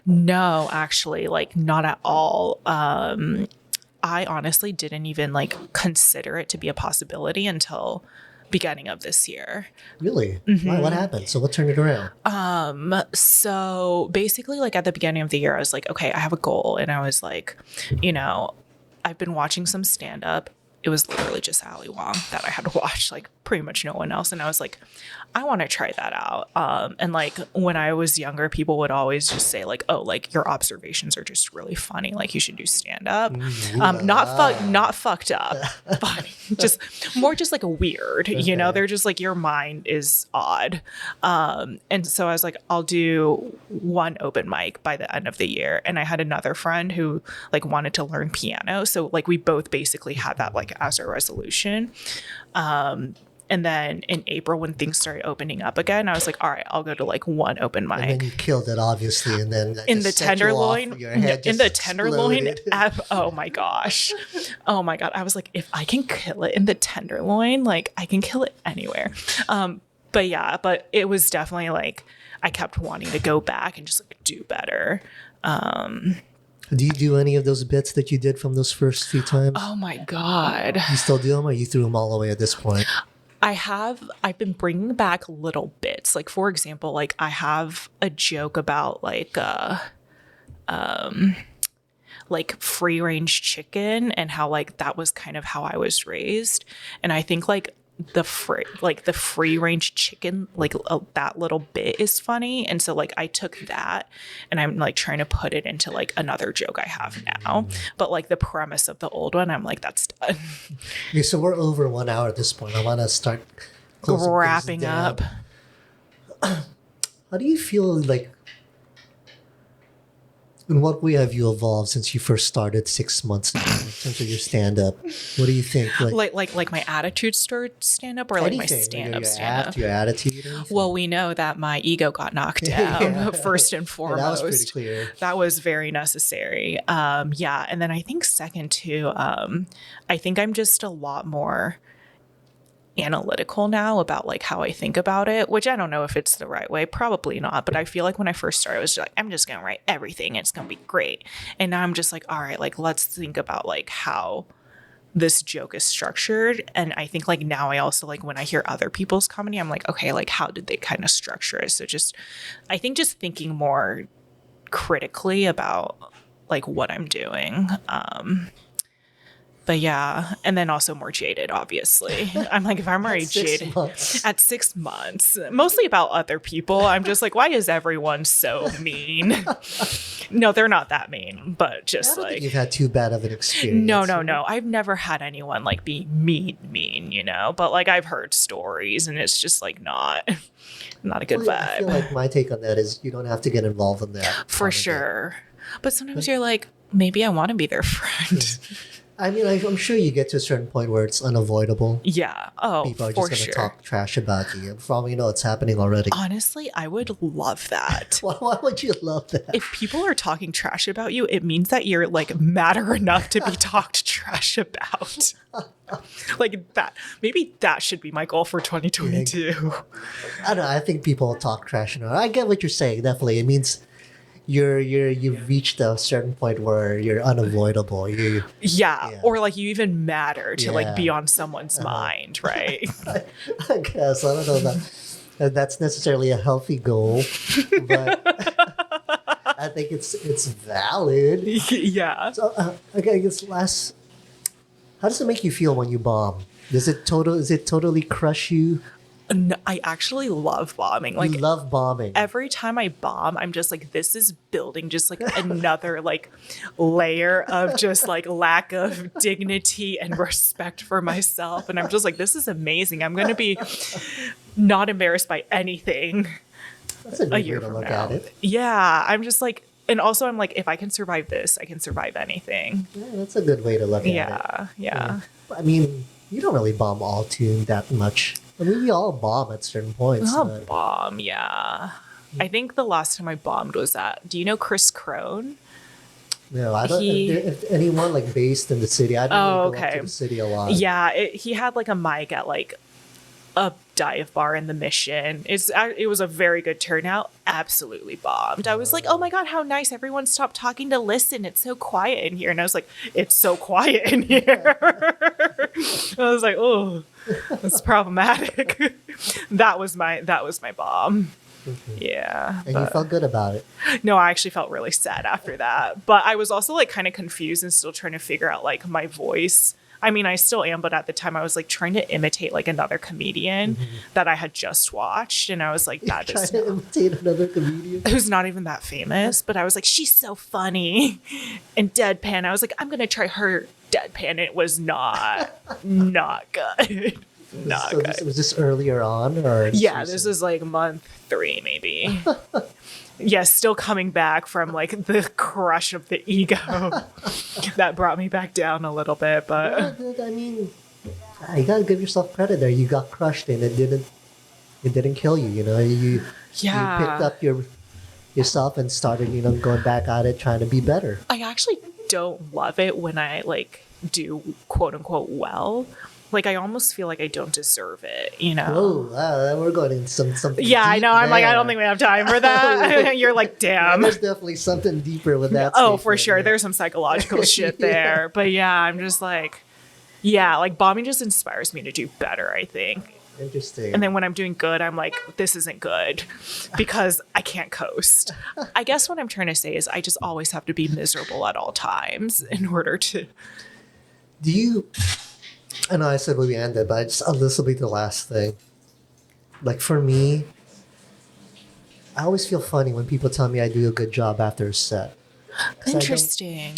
No, actually, like not at all. I honestly didn't even like consider it to be a possibility until beginning of this year. Really? Mm-hmm. Why? What happened? So what turned it around? So basically like at the beginning of the year, I was like, okay, I have a goal. And I was like, I've been watching some stand up. It was literally just Ali Wong that I had to watch, like pretty much no one else. And I was like, I want to try that out. And like when I was younger, people would always just say like, oh, like your observations are just really funny. Like you should do stand up. Not fucked up, but just more just like a weird, they're just like your mind is odd. And so I was like, I'll do one open mic by the end of the year. And I had another friend who like wanted to learn piano. So like we both basically had that like as a resolution. And then in April, when things started opening up again, I was like, all right, I'll go to like one open mic. And then you killed it, obviously, and then In the Tenderloin, oh my gosh. Oh my God. I was like, if I can kill it in the Tenderloin, like I can kill it anywhere. But it was definitely like, I kept wanting to go back and just like do better. Have Do you do any of those bits that you did from those first few times? Oh my God. You still do them, or you threw them all away at this point? I've been bringing back little bits. Like, for example, like I have a joke about like free range chicken and how like that was kind of how I was raised. And I think like the free range chicken, like that little bit is funny. And so like I took that and I'm like trying to put it into like another joke I have now. But like the premise of the old one, I'm like, that's done. Okay, so we're over 1 hour at this point. I want to start wrapping up. How do you feel like, in what way have you evolved since you first started 6 months ago in terms of your stand-up? What do you think? Like my attitude toward stand-up, or like my stand-up stand-up? Your attitude? Well, we know that my ego got knocked down first and foremost. Yeah, that was pretty clear. That was very necessary. Yeah, and then I think second too, I think I'm just a lot more analytical now about like how I think about it, which I don't know if it's the right way, probably not, but I feel like when I first started I was just like, I'm just gonna write everything, it's gonna be great. And now I'm just like, all right, like let's think about like how this joke is structured. And I think like now I also like when I hear other people's comedy, I'm like, okay, like how did they kind of structure it? So just I think just thinking more critically about like what I'm doing. But yeah, and then also more jaded, obviously. I'm like, if I'm already jaded at 6 months, mostly about other people, I'm just like, why is everyone so mean? No, they're not that mean, but just I don't like think you've had too bad of an experience. No. I've never had anyone like be mean, you know. But like I've heard stories, and it's just like not a good vibe. I feel like my take on that is you don't have to get involved in that. For sure. But sometimes you're like, maybe I want to be their friend. I mean, I'm sure you get to a certain point where it's unavoidable. Yeah. Oh, people are just going to talk trash about you. From it's happening already. Honestly, I would love that. Why would you love that? If people are talking trash about you, it means that you're like matter enough to be talked trash about. Like that. Maybe that should be my goal for 2022. I don't know. I think people talk trash. I get what you're saying. Definitely, it means you've reached a certain point where you're unavoidable. Yeah, or like you even matter to like be on someone's mind, right? I guess I don't know that that's necessarily a healthy goal, but I think it's valid. Yeah. So okay, I guess how does it make you feel when you bomb? Is it totally crush you? No, I actually love bombing. Like, you love bombing. Every time I bomb, I'm just like, this is building just like another like layer of just like lack of dignity and respect for myself. And I'm just like, this is amazing. I'm going to be not embarrassed by anything. That's a good way to look at it. Yeah. I'm just like, and also I'm like, if I can survive this, I can survive anything. Yeah, that's a good way to look at it. Yeah. I mean, you don't really bomb all tune that much. I mean, we all bomb at certain points. We all bomb, yeah. I think the last time I bombed was at, do you know Chris Crone? No, I don't. If anyone like based in the city, I don't really go up to the city a lot. Yeah, he had like a mic at like a dive bar in the Mission. It was a very good turnout. Absolutely bombed. I was like, oh my God, how nice. Everyone stopped talking to listen. It's so quiet in here. And I was like, it's so quiet in here. I was like, oh, that's problematic. that was my bomb. Mm-hmm. Yeah. And you felt good about it. No, I actually felt really sad after that. But I was also like kind of confused and still trying to figure out like my voice. I mean, I still am, but at the time I was like trying to imitate like another comedian that I had just watched. And I was like, that is trying to imitate another comedian who's not even that famous. But I was like, she's so funny. And deadpan, I was like, I'm going to try her deadpan. It was not good. Was this earlier on? Or yeah, this was like month 3 maybe. Yes, still coming back from like the crush of the ego that brought me back down a little bit. But I mean, you gotta give yourself credit there. You got crushed and it didn't kill you. You know, you picked up yourself and started going back at it, trying to be better. I actually don't love it when I like do quote unquote well. Like, I almost feel like I don't deserve it, you know? Oh, wow, we're going into something. Yeah, I deep know. I'm like, I there. don't think we have time for that. You're like, damn. There's definitely something deeper with that. Oh, statement, for sure. yeah. There's some psychological shit Yeah. there. But yeah, I'm just like, yeah, like bombing just inspires me to do better, I think. Interesting. And then when I'm doing good, I'm like, this isn't good because I can't coast. I guess what I'm trying to say is I just always have to be miserable at all times in order to. Do you? I know I said when we ended, but this will be the last thing. Like for me, I always feel funny when people tell me I do a good job after a set. Interesting.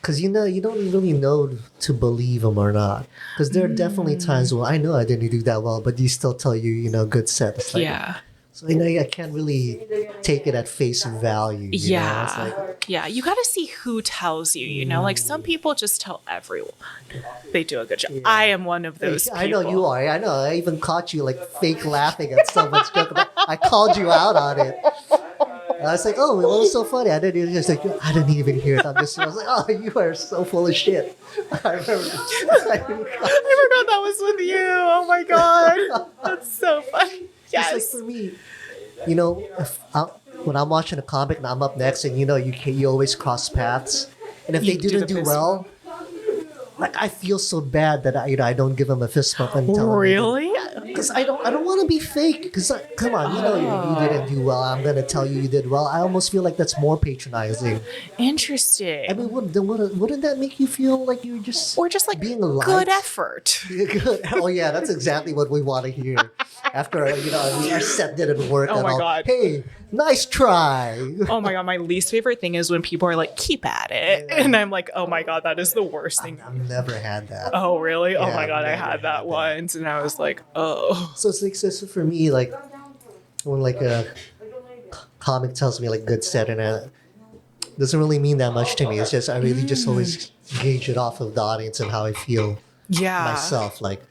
Because you don't really know to believe them or not. Because there are definitely times where I know I didn't do that well, but you still tell you, good set. It's like, Yeah. So I can't really take it at face value. You know? It's like, Yeah. You got to see who tells you, Like some people just tell everyone they do a good job. I am one of those people. I know you are. I know. I even caught you like fake laughing at someone's joke. I called you out on it. I was like, oh, it was so funny. I didn't even hear it. I was like, oh, you are so full of shit. I remember. I forgot that was with you. Oh my God. That's so funny. Yes. It's like for me, when I'm watching a comic and I'm up next and you always cross paths. And if they didn't do well, like I feel so bad that I don't give them a fist bump and tell them. Really? Because I don't want to be fake. Because come on, you didn't do well. I'm gonna tell you did well. I almost feel like that's more patronizing. Interesting. I mean, wouldn't that make you feel like you're just or just like being light? good effort? Good. Oh yeah, that's exactly what we want to hear. After our set didn't work. Oh at my all. God. Hey, nice try. Oh my God, my least favorite thing is when people are like, keep at it. And I'm like, oh my God, that is the worst thing. I've never had that. Oh, really? Oh Yeah, my God, I I've never had had that that. once. And I was like, oh. So it's like so for me, like when like a comic tells me like good set and it doesn't really mean that much to me. It's just I really just always gauge it off of the audience and how I feel Yeah. myself. Like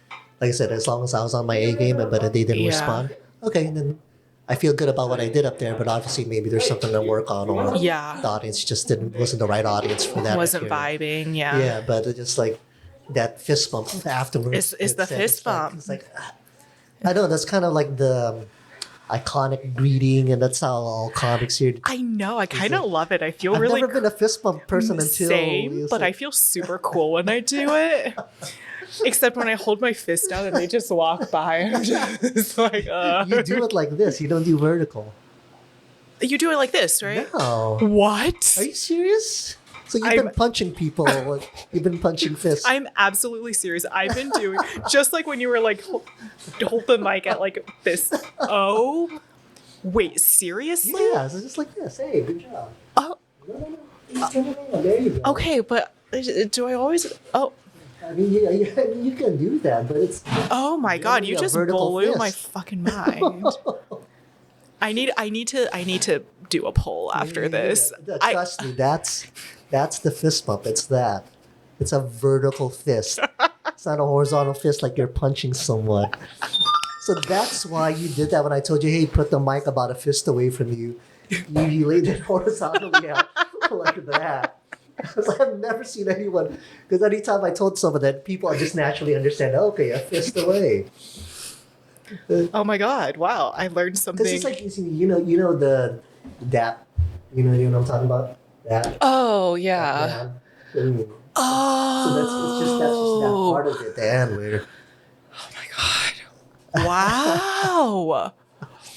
I said, as long as I was on my A game, but they didn't Yeah. respond. Okay, then I feel good about what I did up there. But obviously, maybe there's something to work on, or Yeah. the audience just wasn't the right audience for that. Wasn't material. vibing. Yeah. Yeah, but it's just like that fist bump afterwards. It's the fist bump. It's like I know that's kind of like the iconic greeting, and that's how all comics here. I know. I kind of love it. I feel I've really never been a fist bump person until same, it's but like, I feel super cool when I do it. Except when I hold my fist out and they just walk by and I'm just like, you do it like this. You don't do vertical. You do it like this, right? No. What? Are you serious? So you've I'm- been punching people. You've been punching fists. I'm absolutely serious. I've been doing just like when you were like hold the mic at like this. Oh, wait, seriously? Yeah, so just like this. Hey, good job. Oh, No, there you go. okay, but do I always? Oh, I mean, yeah, you can do that, but it's oh my God! You a just vertical blew my fist. fucking mind. I need to do a poll after this. Trust me, that's the fist bump. It's that. It's a vertical fist. It's not a horizontal fist like you're punching someone. So that's why you did that when I told you, hey, put the mic about a fist away from you. You laid it horizontally out like that. I've never seen anyone, because anytime I told someone that, people just naturally understand, okay, a fist away. Oh my God! Wow, I learned something. Because it's like, you know the dap, you know what I'm talking about? That. Oh yeah. Dab. So Oh. that's just that part of it, the end where Oh my God! Wow.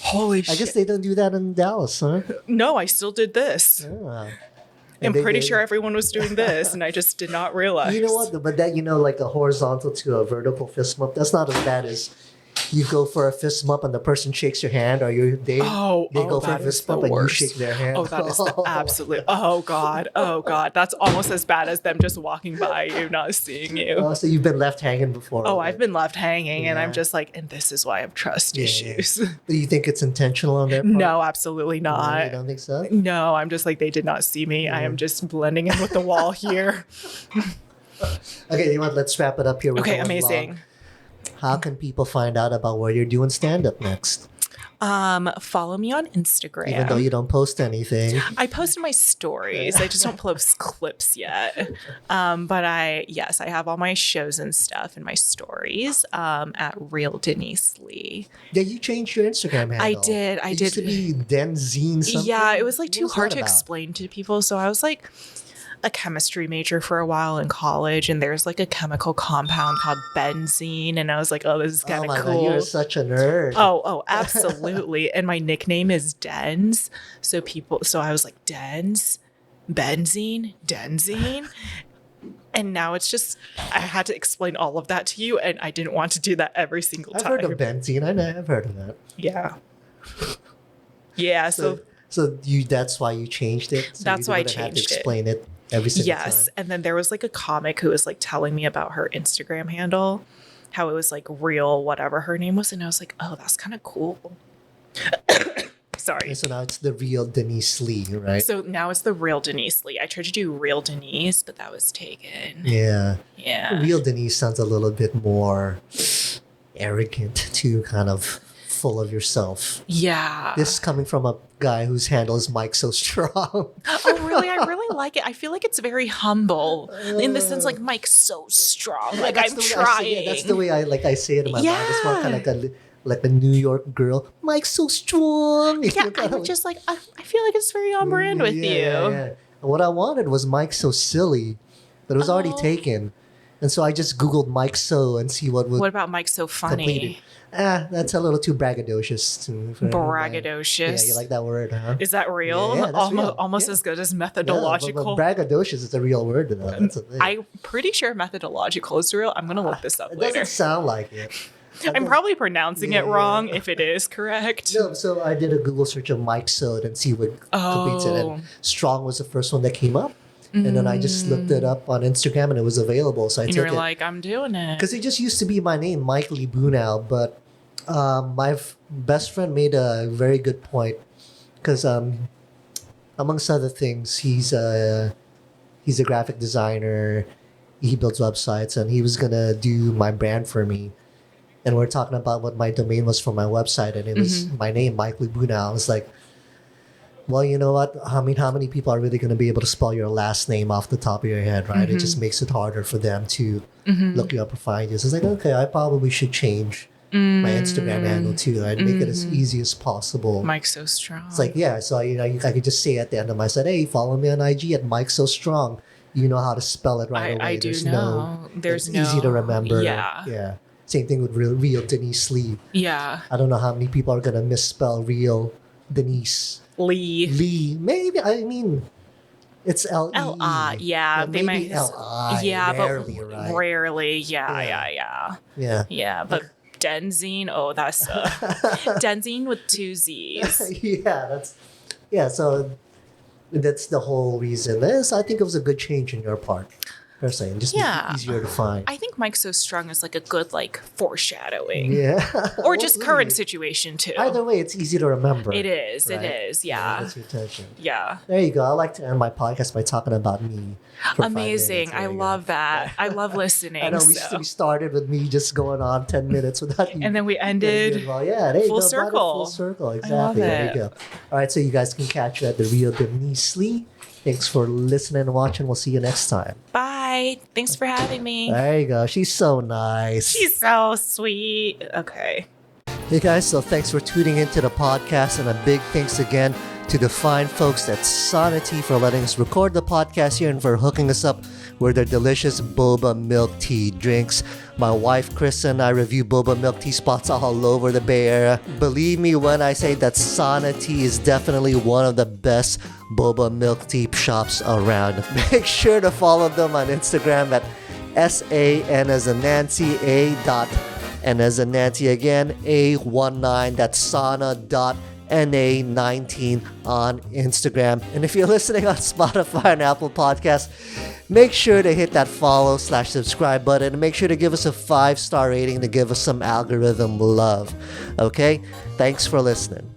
Holy shit! I guess they don't do that in Dallas, huh? No, I still did this. Yeah. I'm And they pretty did- sure everyone was doing this, and I just did not realize. You know what? But that, like a horizontal to a vertical fist bump, that's not as bad as you go for a fist bump and the person shakes your hand, or they go for a that is fist the bump and you worst. shake their hand. Oh, that is the absolute. Oh God. Oh God. That's almost as bad as them just walking by you, not seeing you. Oh, so you've been left hanging before. Oh, I've been left hanging, and I'm Yeah. just like, and this is why I have trust Yeah. issues. Do you think it's intentional on their part? No, absolutely No, not. you don't think so? No, I'm just like, they did not see me. I am just blending in with the wall here. Okay, you know what? Let's wrap it up here. We're Okay, going amazing. long. How can people find out about where you're doing stand-up next? Follow me on Instagram. Even though you don't post anything. I posted my stories. I just don't post clips yet. But I have all my shows and stuff and my stories at Real Denise Lee. Yeah, you changed your Instagram handle. I did. It used to be Denzine something. Yeah, it was like What too was hard that to about? explain to people. So I was like a chemistry major for a while in college, and there's like a chemical compound called benzene, and I was like, oh, this is kind Oh of my cool. God, you're such a nerd. Oh, absolutely. And my nickname is Denz. So I was like, Denz, benzene, Denzine. And now it's just, I had to explain all of that to you, and I didn't want to do that every single I've time. heard of benzene. I've heard of that. Yeah. Yeah. So That's why you changed it? So That's you why I wouldn't have to changed it. explain it every single yes. time. And then there was like a comic who was like telling me about her Instagram handle, how it was like real, whatever her name was. And I was like, oh, that's kind of cool. Sorry. And so now it's the Real Denise Lee, right? So now it's the Real Denise Lee. I tried to do Real Denise, but that was taken. Yeah. Yeah. Real Denise sounds a little bit more arrogant too, kind of full of yourself. Yeah. This is coming from a guy whose handle is Mike So Strong. Oh, really? I really like it. I feel like it's very humble in the sense like Mike's so strong. Like That's I'm the way trying. that's the way I say it in my mind. It's more kind of like a New York girl. Mike's so strong. Yeah, I'm just like, I feel like it's very on brand with you. Yeah. And what I wanted was Mike So Silly, but it was already taken. And so I just Googled Mike So and see what would What about Mike So Funny? complete it. That's a little too braggadocious. Braggadocious. Yeah, you like that word, huh? Is that real? Yeah, that's real. Almost Yeah. as good as Yeah, methodological. but braggadocious is a real word, though. That's a thing. I'm pretty sure methodological is real. I'm going to look this up It later. doesn't sound like it. I'm probably pronouncing it wrong if it is correct. No, so I did a Google search of Mike So and see what completes it. And Strong was the first one that came up. And then I just looked it up on Instagram and it was available. So I And took you're it. like, I'm doing it. Because it just used to be my name, Mike Lee Bunau. But my best friend made a very good point. Because amongst other things, he's a graphic designer. He builds websites. And he was going to do my brand for me. And we're talking about what my domain was for my website. And it was my name, Mike Lee Bunau. I was like, well, you know what? I mean, how many people are really going to be able to spell your last name off the top of your head, right? It just makes it harder for them to look you up or find you. So it's like, okay, I probably should change my Instagram handle too, right? Make it as easy as possible. Mike's So Strong. It's like, yeah, so I could just say at the end of my set, hey, follow me on IG at Mike So Strong. You know how to spell it right away. I do know. There's it's easy to remember. Yeah. Yeah. Same thing with real Denise Lee. Yeah. I don't know how many people are going to misspell real Denise Lee. Maybe, I mean, it's L-E. L-I. Yeah. They maybe might. L-I. Yeah, Rarely, but right? rarely. Yeah. Yeah. But Denzine. Oh, that's Denzine with two Z's. So that's the whole reason. I think it was a good change in your part. Personally, and just make it easier to find. I think Mike's So Strong is like a good like foreshadowing. Yeah. Or just current situation too. Either way, it's easy to remember. It is. right? It is. Yeah, Yeah. that's your attention. Yeah. There you go. I like to end my podcast by talking about me. For 5 Amazing. minutes. There I you love go. that. I love listening. I know so. we started with me just going on 10 minutes without you. And then we ended Well, yeah, there you full go. Brought it circle. Full circle, love exactly. There it. you go. All right, so you guys can catch you at the Real Denise Lee. Thanks for listening and watching. We'll see you next time. Bye. Thanks for having me. There you go. She's so nice. She's so sweet. Okay. Hey guys, so thanks for tuning into the podcast, and a big thanks again to the fine folks at Sonity for letting us record the podcast here and for hooking us up with their delicious boba milk tea drinks. My wife Chris and I review boba milk tea spots all over the Bay Area. Believe me when I say that Sonity is definitely one of the best boba milk tea shops around. Make sure to follow them on Instagram at SAN as in Nancy and as in Nancy again, A19, that's sana.na19 on Instagram. And if you're listening on Spotify and Apple Podcasts, make sure to hit that follow/subscribe button and make sure to give us a 5-star rating to give us some algorithm love. Okay? Thanks for listening.